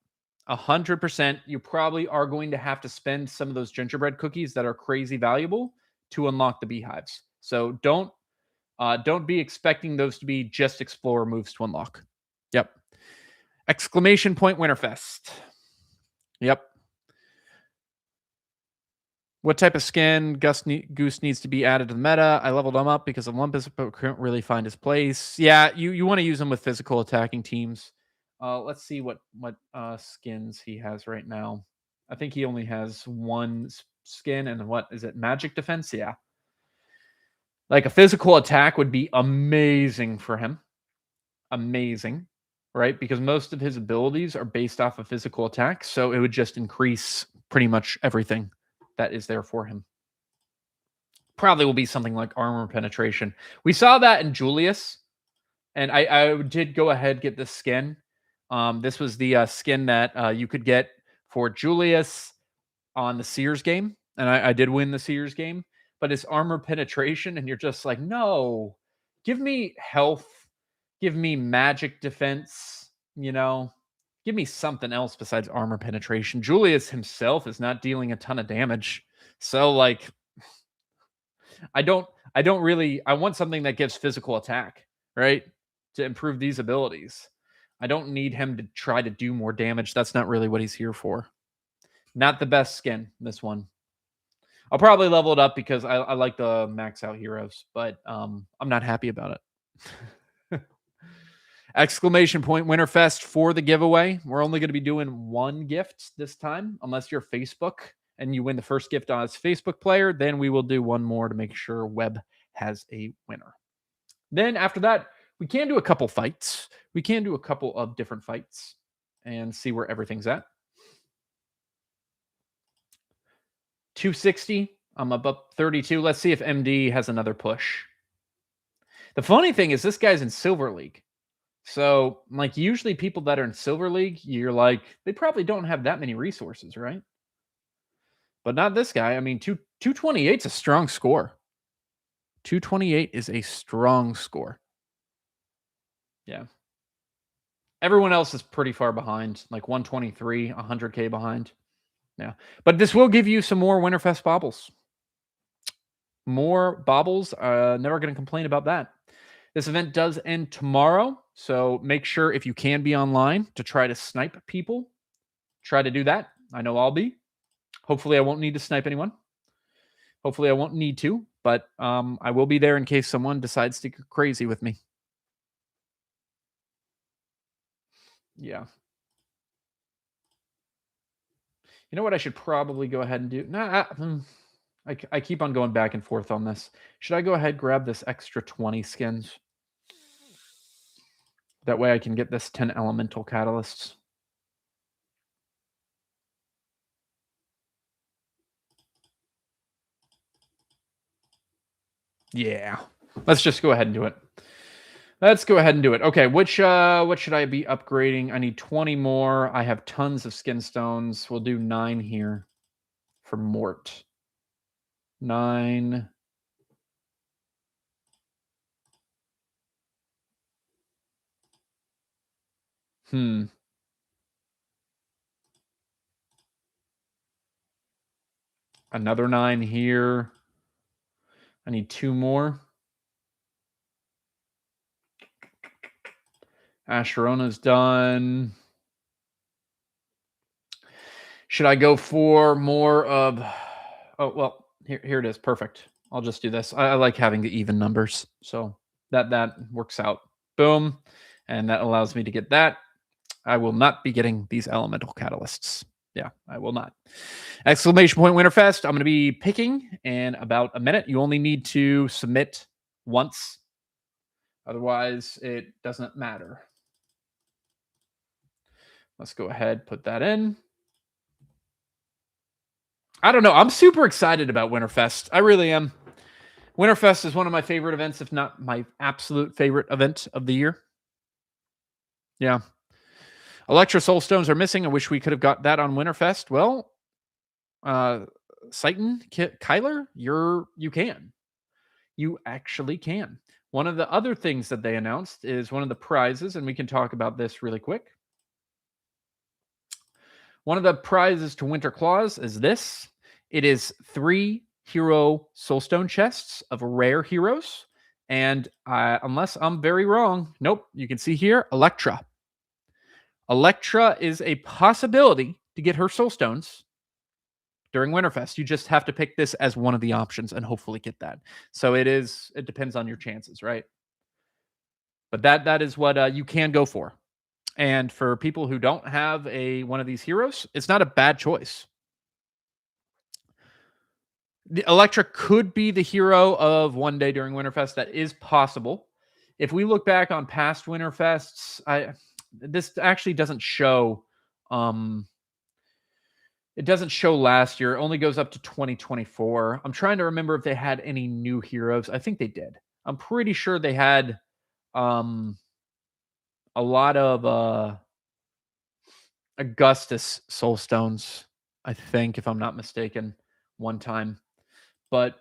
100%. You probably are going to have to spend some of those gingerbread cookies that are crazy valuable to unlock the beehives. So don't be expecting those to be just explorer moves to unlock. Yep. Exclamation point Winterfest. Yep. What type of skin Goose needs to be added to the meta? I leveled him up because Olympus couldn't really find his place. Yeah, you want to use him with physical attacking teams. Let's see what skins he has right now. I think he only has one skin, and what is it? Magic defense? Yeah. Like a physical attack would be amazing for him. Amazing, right? Because most of his abilities are based off of physical attacks, so it would just increase pretty much everything that is there for him. Probably will be something like armor penetration. We saw that in Julius, and I did go ahead get this skin. This was the skin that you could get for Julius on the Sears game, and I did win the Sears game. But it's armor penetration, and you're just like, no, give me health, give me magic defense, give me something else besides armor penetration. Julius himself is not dealing a ton of damage. So like I want something that gives physical attack, right? To improve these abilities. I don't need him to try to do more damage. That's not really what he's here for. Not the best skin, this one. I'll probably level it up because I like the max out heroes, but I'm not happy about it. Exclamation point Winterfest for the giveaway. We're only going to be doing one gift this time, unless you're Facebook and you win the first gift on its Facebook player. Then we will do one more to make sure Web has a winner. Then after that, we can do a couple fights. We can do a couple of different fights and see where everything's at. 260. I'm up 32. Let's see if MD has another push. The funny thing is this guy's in Silver League. So, like, usually people that are in Silver League, you're like, they probably don't have that many resources, right? But not this guy. I mean, 228 is a strong score. 228 is a strong score. Yeah. Everyone else is pretty far behind, like 123, 100K behind. Yeah. But this will give you some more Winterfest baubles. More baubles. Never going to complain about that. This event does end tomorrow, so make sure if you can be online to try to snipe people. Try to do that. I know I'll be. Hopefully I won't need to snipe anyone. Hopefully I won't need to, but I will be there in case someone decides to go crazy with me. Yeah. You know what I should probably go ahead and do? Nah, I keep on going back and forth on this. Should I go ahead and grab this extra 20 skins? That way I can get this 10 elemental catalysts. Yeah. Let's just go ahead and do it. Let's go ahead and do it. Okay, what should I be upgrading? I need 20 more. I have tons of skin stones. We'll do 9 here for Mort. 9. Another 9 here. I need 2 more. Asherona's done. Should I go for more of... Oh, well, here it is. Perfect. I'll just do this. I like having the even numbers. So that works out. Boom. And that allows me to get that. I will not be getting these elemental catalysts. Yeah, I will not. Exclamation point Winterfest. I'm going to be picking in about a minute. You only need to submit once. Otherwise, it doesn't matter. Let's go ahead, put that in. I don't know. I'm super excited about Winterfest. I really am. Winterfest is one of my favorite events, if not my absolute favorite event of the year. Yeah. Electra Soulstones are missing. I wish we could have got that on Winterfest. Well, Satan, Kyler, you can. You actually can. One of the other things that they announced is one of the prizes, and we can talk about this really quick. One of the prizes to Winter Claws is this. It is 3 hero soulstone chests of rare heroes. And unless I'm very wrong, nope, you can see here, Electra. Electra is a possibility to get her soulstones during Winterfest. You just have to pick this as one of the options and hopefully get that. So it depends on your chances, right? But that is what you can go for. And for people who don't have one of these heroes, it's not a bad choice. The Electra could be the hero of one day during Winterfest. That is possible. If we look back on past Winterfests, this actually doesn't show. It doesn't show last year. It only goes up to 2024. I'm trying to remember if they had any new heroes. I think they did. I'm pretty sure they had a lot of Augustus Soulstones, I think, if I'm not mistaken, one time. But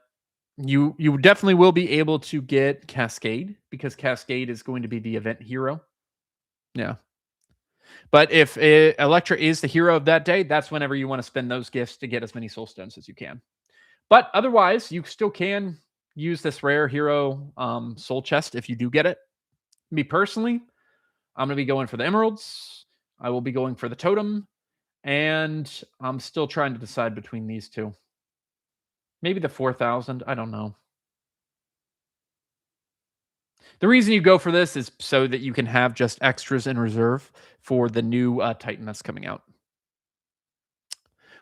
you definitely will be able to get Cascade, because Cascade is going to be the event hero. Yeah. But if Electra is the hero of that day, that's whenever you want to spend those gifts to get as many soulstones as you can. But otherwise, you still can use this rare hero soul chest if you do get it. Me personally, I'm going to be going for the emeralds. I will be going for the totem. And I'm still trying to decide between these two. Maybe the 4,000. I don't know. The reason you go for this is so that you can have just extras in reserve for the new Titan that's coming out.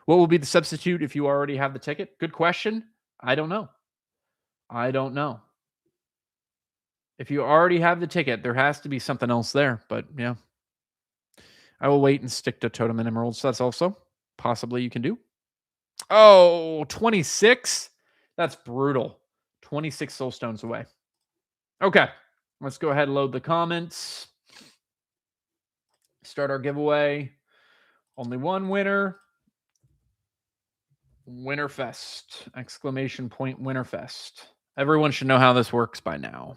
What will be the substitute if you already have the ticket? Good question. I don't know. I don't know. If you already have the ticket, there has to be something else there. But yeah, I will wait and stick to Totem and Emeralds. That's also possibly you can do. Oh, 26? That's brutal. 26 soul stones away. Okay. Let's go ahead and load the comments. Start our giveaway. Only one winner. Winterfest! Exclamation point Winterfest. Everyone should know how this works by now.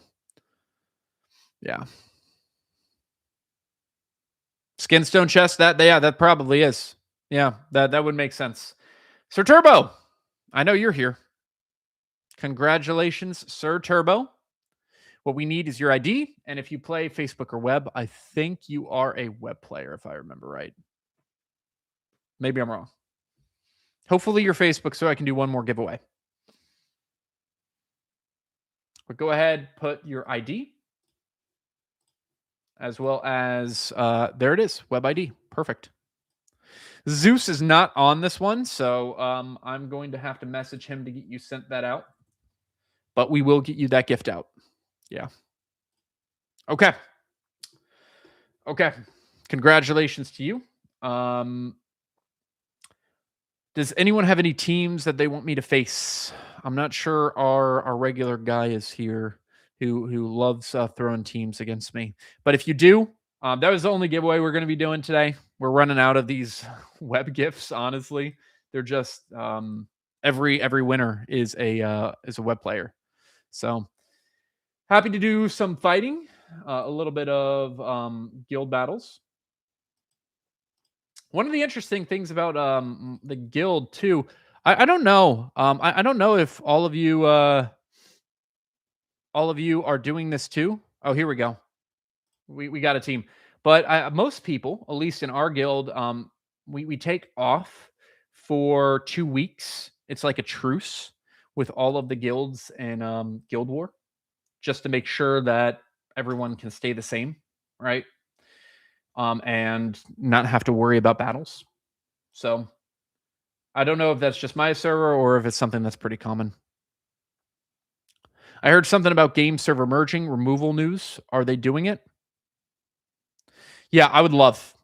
Yeah. Skinstone chest, that probably is. Yeah, that would make sense. Sir Turbo, I know you're here. Congratulations, Sir Turbo. What we need is your ID, and if you play Facebook or web, I think you are a web player, if I remember right. Maybe I'm wrong. Hopefully you're Facebook so I can do one more giveaway. But go ahead, put your ID, as well as, there it is, web ID. Perfect. Zeus is not on this one, so I'm going to have to message him to get you sent that out. But we will get you that gift out. Yeah. Okay. Okay. Congratulations to you. Does anyone have any teams that they want me to face? I'm not sure our regular guy is here who loves throwing teams against me. But if you do, that was the only giveaway we're going to be doing today. We're running out of these web gifts. Honestly, they're just every winner is a web player. So happy to do some fighting, a little bit of guild battles. One of the interesting things about the guild too, I don't know. I don't know if all of you are doing this too. Oh, here we go. We got a team. But most people, at least in our guild, we take off for 2 weeks. It's like a truce with all of the guilds and Guild War, just to make sure that everyone can stay the same, right? And not have to worry about battles. So I don't know if that's just my server or if it's something that's pretty common. I heard something about game server merging removal news. Are they doing it? Yeah, I would love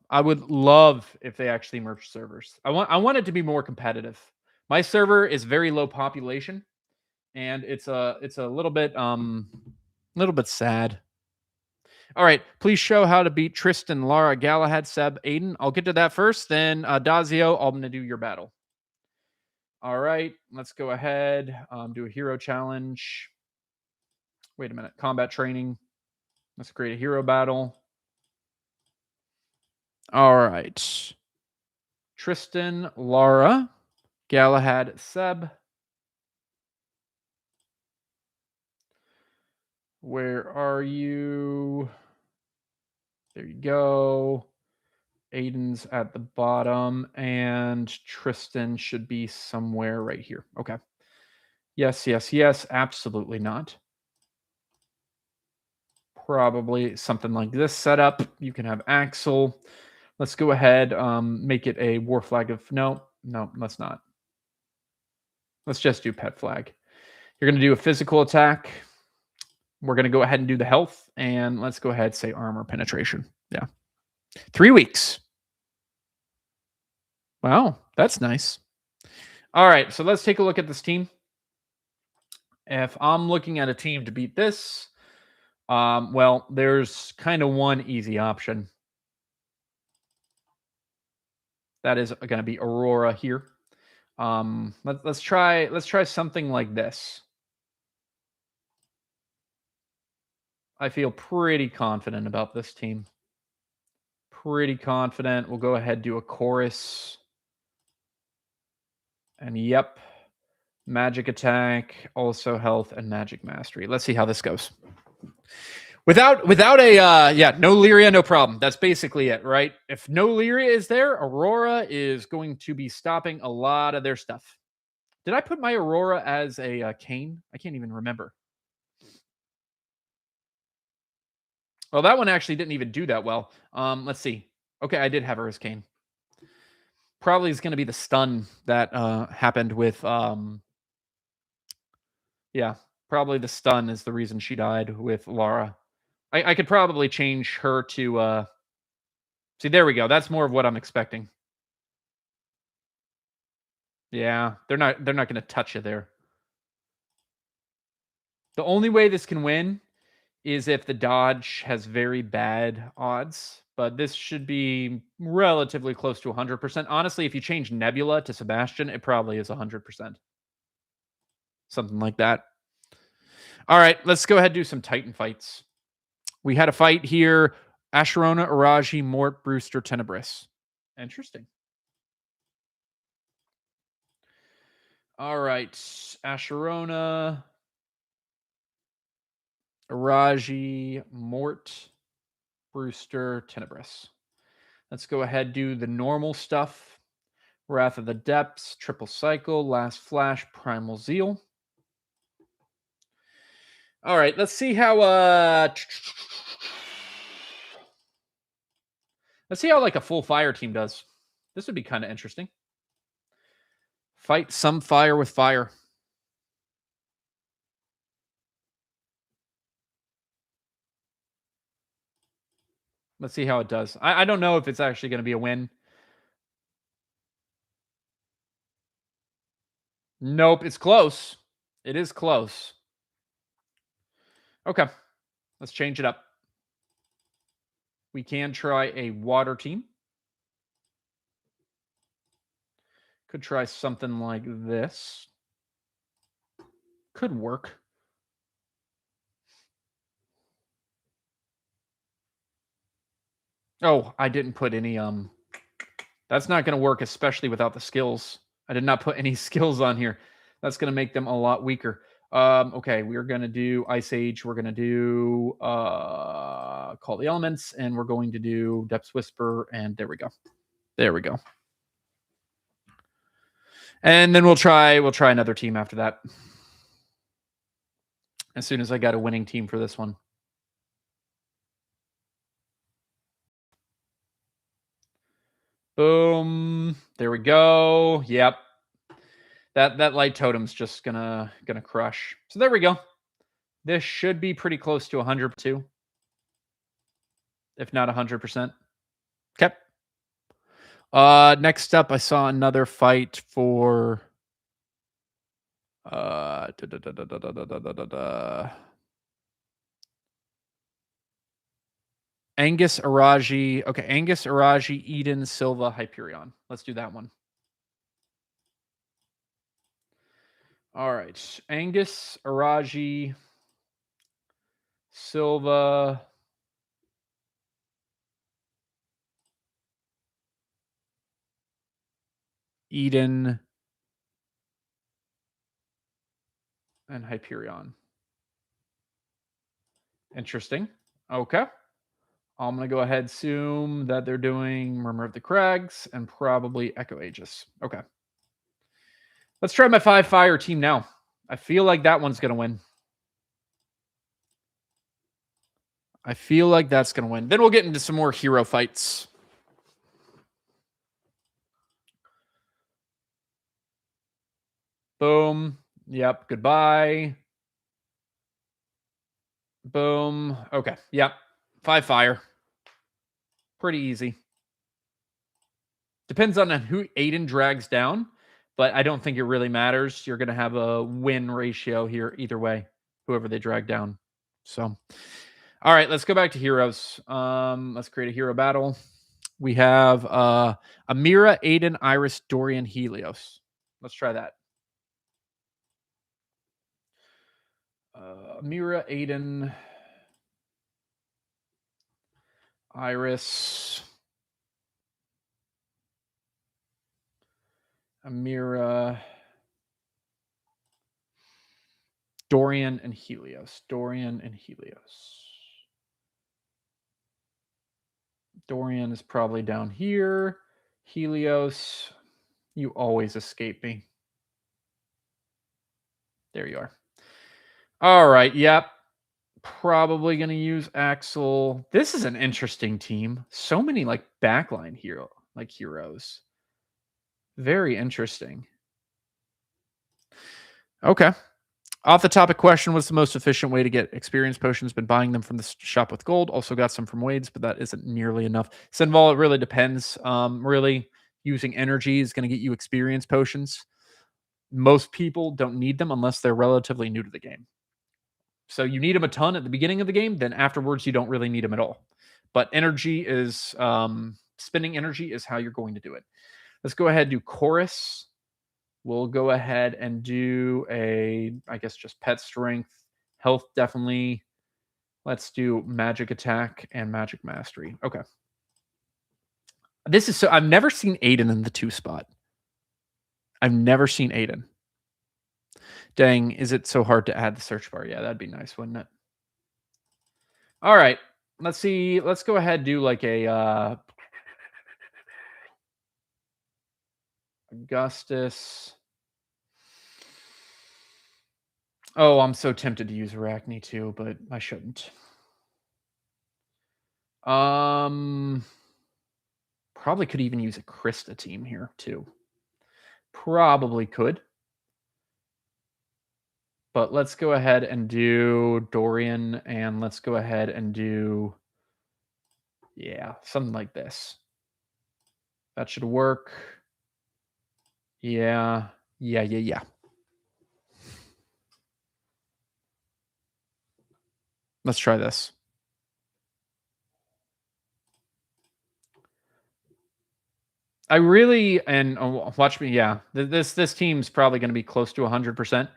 if they actually merged servers. I want it to be more competitive. My server is very low population, and it's a little bit sad. All right, please show how to beat Tristan, Lara, Galahad, Seb, Aiden. I'll get to that first. Then Dazio, I'm going to do your battle. All right, let's go ahead. Do a hero challenge. Wait a minute. Combat training. Let's create a hero battle. All right. Tristan, Lara, Galahad, Seb. Where are you? There you go. Aiden's at the bottom, and Tristan should be somewhere right here. Okay. Yes, yes, yes. Absolutely not. Probably something like this setup. You can have Axel. Let's go ahead. Make it a war flag of no, let's not. Let's just do pet flag. You're going to do a physical attack. We're going to go ahead and do the health, and let's go ahead say armor penetration. Yeah. 3 weeks. Wow, that's nice. All right, so let's take a look at this team. If I'm looking at a team to beat this, well, there's kind of one easy option. That is going to be Aurora here. Let's try something like this. I feel pretty confident about this team. Pretty confident. We'll go ahead and do a chorus. And yep, magic attack, also health and magic mastery. Let's see how this goes. Without a no Lyria, no problem. That's basically it, right? If no Lyria is there, Aurora is going to be stopping a lot of their stuff. Did I put my Aurora as a Kane? I can't even remember. Well, that one actually didn't even do that well. Let's see. Okay, I did have Hurricane. Probably is going to be the stun that happened with yeah, probably the stun is the reason she died with Lara. I could probably change her to see, there we go. That's more of what I'm expecting. Yeah, they're not going to touch you there. The only way this can win is if the dodge has very bad odds, but this should be relatively close to 100%. Honestly, if you change Nebula to Sebastian, it probably is 100%. Something like that. All right, let's go ahead and do some Titan fights. We had a fight here. Asherona, Araji, Mort, Brewster, Tenebris. Interesting. All right. Asherona, Araji, Mort, Brewster, Tenebris. Let's go ahead do the normal stuff. Wrath of the Depths, Triple Cycle, Last Flash, Primal Zeal. All right, let's see how let's see how like a full fire team does. This would be kind of interesting. Fight some fire with fire. Let's see how it does. I don't know if it's actually going to be a win. Nope, it's close. It is close. Okay, let's change it up. We can try a water team. Could try something like this. Could work. Oh, I didn't put any that's not going to work, especially without the skills. I did not put any skills on here. That's going to make them a lot weaker. Okay, we're going to do Ice Age. We're going to do Call the Elements, and we're going to do Depths Whisper, and there we go. There we go. And then we'll try another team after that. As soon as I got a winning team for this one. Boom. There we go. Yep. That light totem's just gonna crush. So there we go. This should be pretty close to 100 too. If not 100%. Okay. Next up I saw another fight for Angus Araji. Okay, Angus Araji, Eden, Silva, Hyperion. Let's do that one. All right. Angus Araji, Silva, Eden, and Hyperion. Interesting. Okay. I'm going to go ahead and assume that they're doing Murmur of the Crags and probably Echo Aegis. Okay. Let's try my 5 fire team now. I feel like that one's going to win. I feel like that's going to win. Then we'll get into some more hero fights. Boom. Yep. Goodbye. Boom. Okay. Yep. 5 fire. Pretty easy. Depends on who Aiden drags down, but I don't think it really matters. You're going to have a win ratio here either way, whoever they drag down. So, all right, let's go back to heroes. Let's create a hero battle. We have Amira, Aiden, Iris, Dorian, Helios. Let's try that. Amira, Aiden, Iris, Amira, Dorian, and Helios. Dorian and Helios. Dorian is probably down here. Helios, you always escape me. There you are. All right, yep. Probably gonna use Axel. This is an interesting team. So many like backline heroes. Very interesting. Okay. Off the topic question, what's the most efficient way to get experience potions? Been buying them from the shop with gold. Also got some from Wade's, but that isn't nearly enough. Sinval, it really depends. Really using energy is going to get you experience potions. Most people don't need them unless they're relatively new to the game. So you need them a ton at the beginning of the game. Then afterwards, you don't really need them at all. But energy is spending energy is how you're going to do it. Let's go ahead and do chorus. We'll go ahead and do I guess just pet strength, health definitely. Let's do magic attack and magic mastery. Okay. This is so I've never seen Aiden in the 2 spot. I've never seen Aiden. Dang, is it so hard to add the search bar? Yeah, that'd be nice, wouldn't it? All right. Let's see. Let's go ahead and do like a Augustus. Oh, I'm so tempted to use Arachne too, but I shouldn't. Probably could even use a Krista team here too. Probably could. But let's go ahead and do Dorian, and let's go ahead and do, yeah, something like this. That should work. Yeah. Let's try this. I really, and watch me, yeah. This team's probably going to be close to 100%.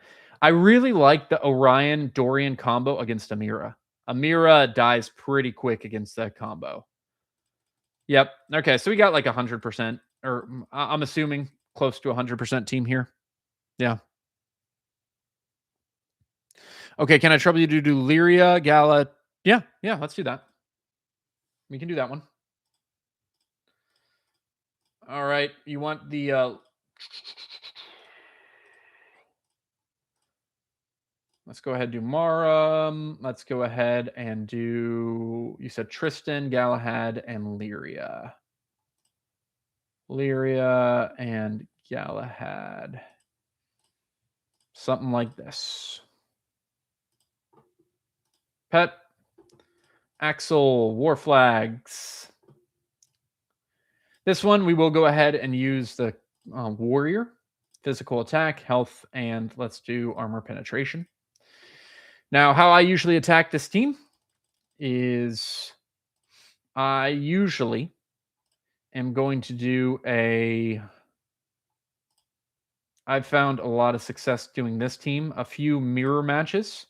I really like the Orion Dorian combo against Amira. Amira dies pretty quick against that combo. Yep. Okay, so we got like 100%, or I'm assuming close to 100% team here. Yeah. Okay, can I trouble you to do Lyria, Gala? Yeah, let's do that. We can do that one. All right, you want the let's go ahead and do Mara. Let's go ahead and do, you said Tristan, Galahad, and Lyria. Lyria and Galahad. Something like this. Pet. Axel, War Flags. This one, we will go ahead and use the Warrior. Physical attack, health, and let's do armor penetration. Now, how I usually attack this team is I usually am going to do I've found a lot of success doing this team, a few mirror matches,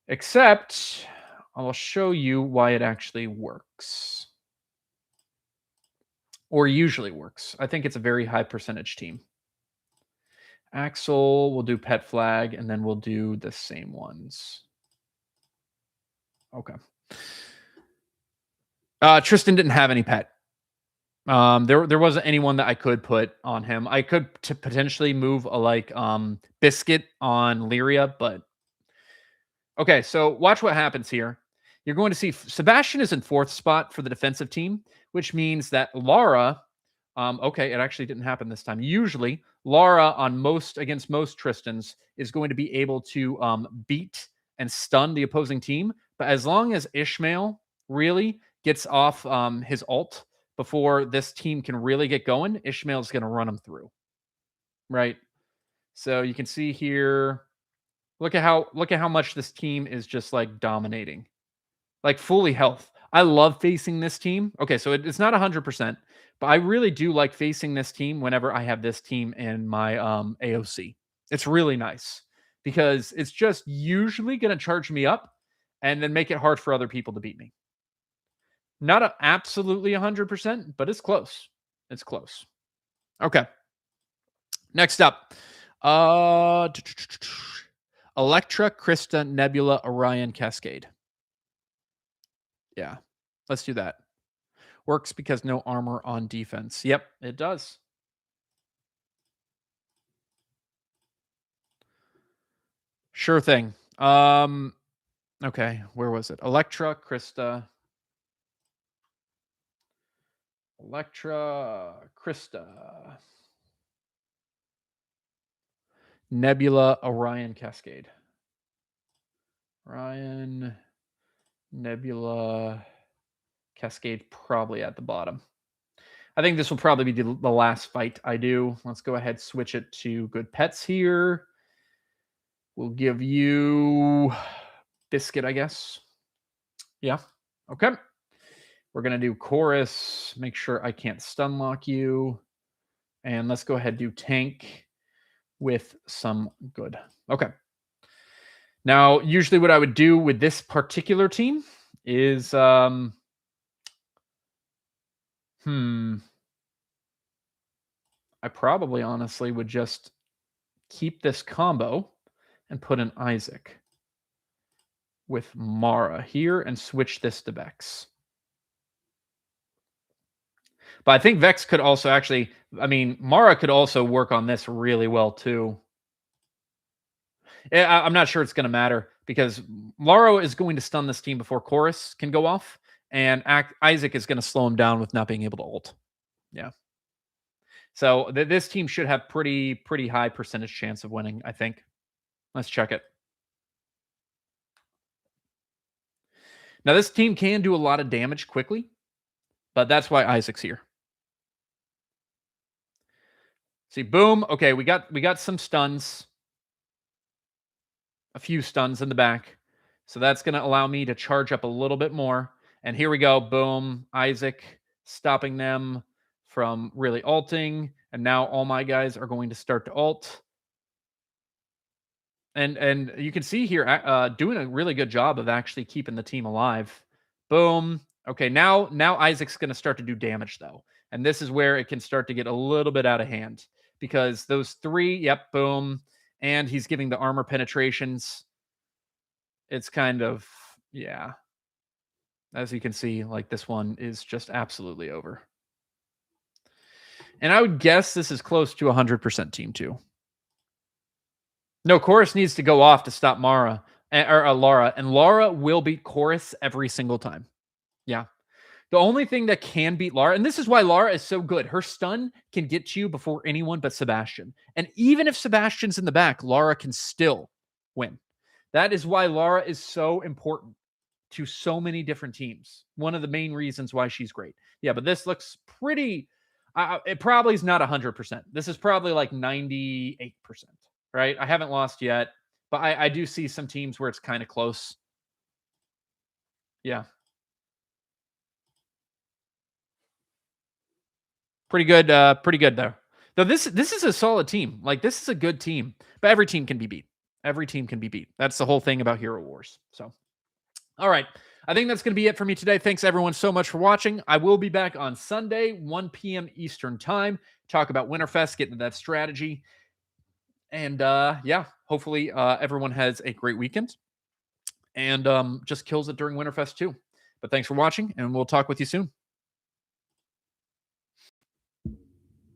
except I'll show you why it actually works. Or usually works. I think it's a very high percentage team. Axel, we'll do pet flag, and then we'll do the same ones. Okay. Tristan didn't have any pet. There wasn't anyone that I could put on him. I could potentially move a Biscuit on Lyria, but okay. So watch what happens here. You're going to see Sebastian is in 4th spot for the defensive team, which means that Lara. Okay, it actually didn't happen this time. Usually, Lara against most Tristans is going to be able to beat and stun the opposing team. But as long as Ishmael really gets off his ult before this team can really get going, Ishmael's going to run them through. Right. So you can see here. Look at how much this team is just like dominating, like fully health. I love facing this team. Okay, so it's not 100%, but I really do like facing this team whenever I have this team in my AOC. It's really nice because it's just usually going to charge me up and then make it hard for other people to beat me. Not absolutely 100%, but it's close. It's close. Okay. Next up. Electra, Krista, Nebula, Orion, Cascade. Yeah. Let's do that. Works because no armor on defense. Yep, it does. Sure thing. Okay, where was it? Krista, Nebula, Orion, Cascade. Orion, Nebula, Cascade, probably at the bottom. I think this will probably be the last fight I do. Let's go ahead, switch it to good pets here. We'll give you Biscuit, I guess. Yeah. Okay. We're going to do Chorus. Make sure I can't stun lock you. And let's go ahead do Tank with some good. Okay. Now, usually what I would do with this particular team is I probably honestly would just keep this combo and put an Isaac with Mara here and switch this to Vex. But I think Vex could also actually, I mean, Mara could also work on this really well too. I'm not sure it's going to matter because Laro is going to stun this team before Chorus can go off, and Isaac is going to slow him down with not being able to ult. Yeah. So this team should have pretty high percentage chance of winning, I think. Let's check it. Now this team can do a lot of damage quickly, but that's why Isaac's here. See, boom. Okay, we got some stuns. A few stuns in the back. So that's going to allow me to charge up a little bit more. And here we go. Boom. Isaac stopping them from really ulting. And now all my guys are going to start to ult. And you can see here doing a really good job of actually keeping the team alive. Boom. Okay, now Isaac's going to start to do damage though. And this is where it can start to get a little bit out of hand because those three, yep, boom. And he's giving the armor penetrations. It's kind of, yeah. As you can see, like this one is just absolutely over. And I would guess this is close to 100% team 2. No, Chorus needs to go off to stop Mara or Lara, and Lara will beat Chorus every single time. Yeah. The only thing that can beat Lara, and this is why Lara is so good, her stun can get to you before anyone but Sebastian. And even if Sebastian's in the back, Lara can still win. That is why Lara is so important to so many different teams. One of the main reasons why she's great. Yeah, but this looks pretty. It probably is not 100%. This is probably like 98%, right? I haven't lost yet, but I do see some teams where it's kind of close. Yeah. Pretty good though. Though this is a solid team. Like this is a good team, but every team can be beat. Every team can be beat. That's the whole thing about Hero Wars. So, all right. I think that's going to be it for me today. Thanks everyone so much for watching. I will be back on Sunday, 1 p.m. Eastern time, talk about Winterfest, get into that strategy. And yeah, hopefully everyone has a great weekend and just kills it during Winterfest too. But thanks for watching, and we'll talk with you soon.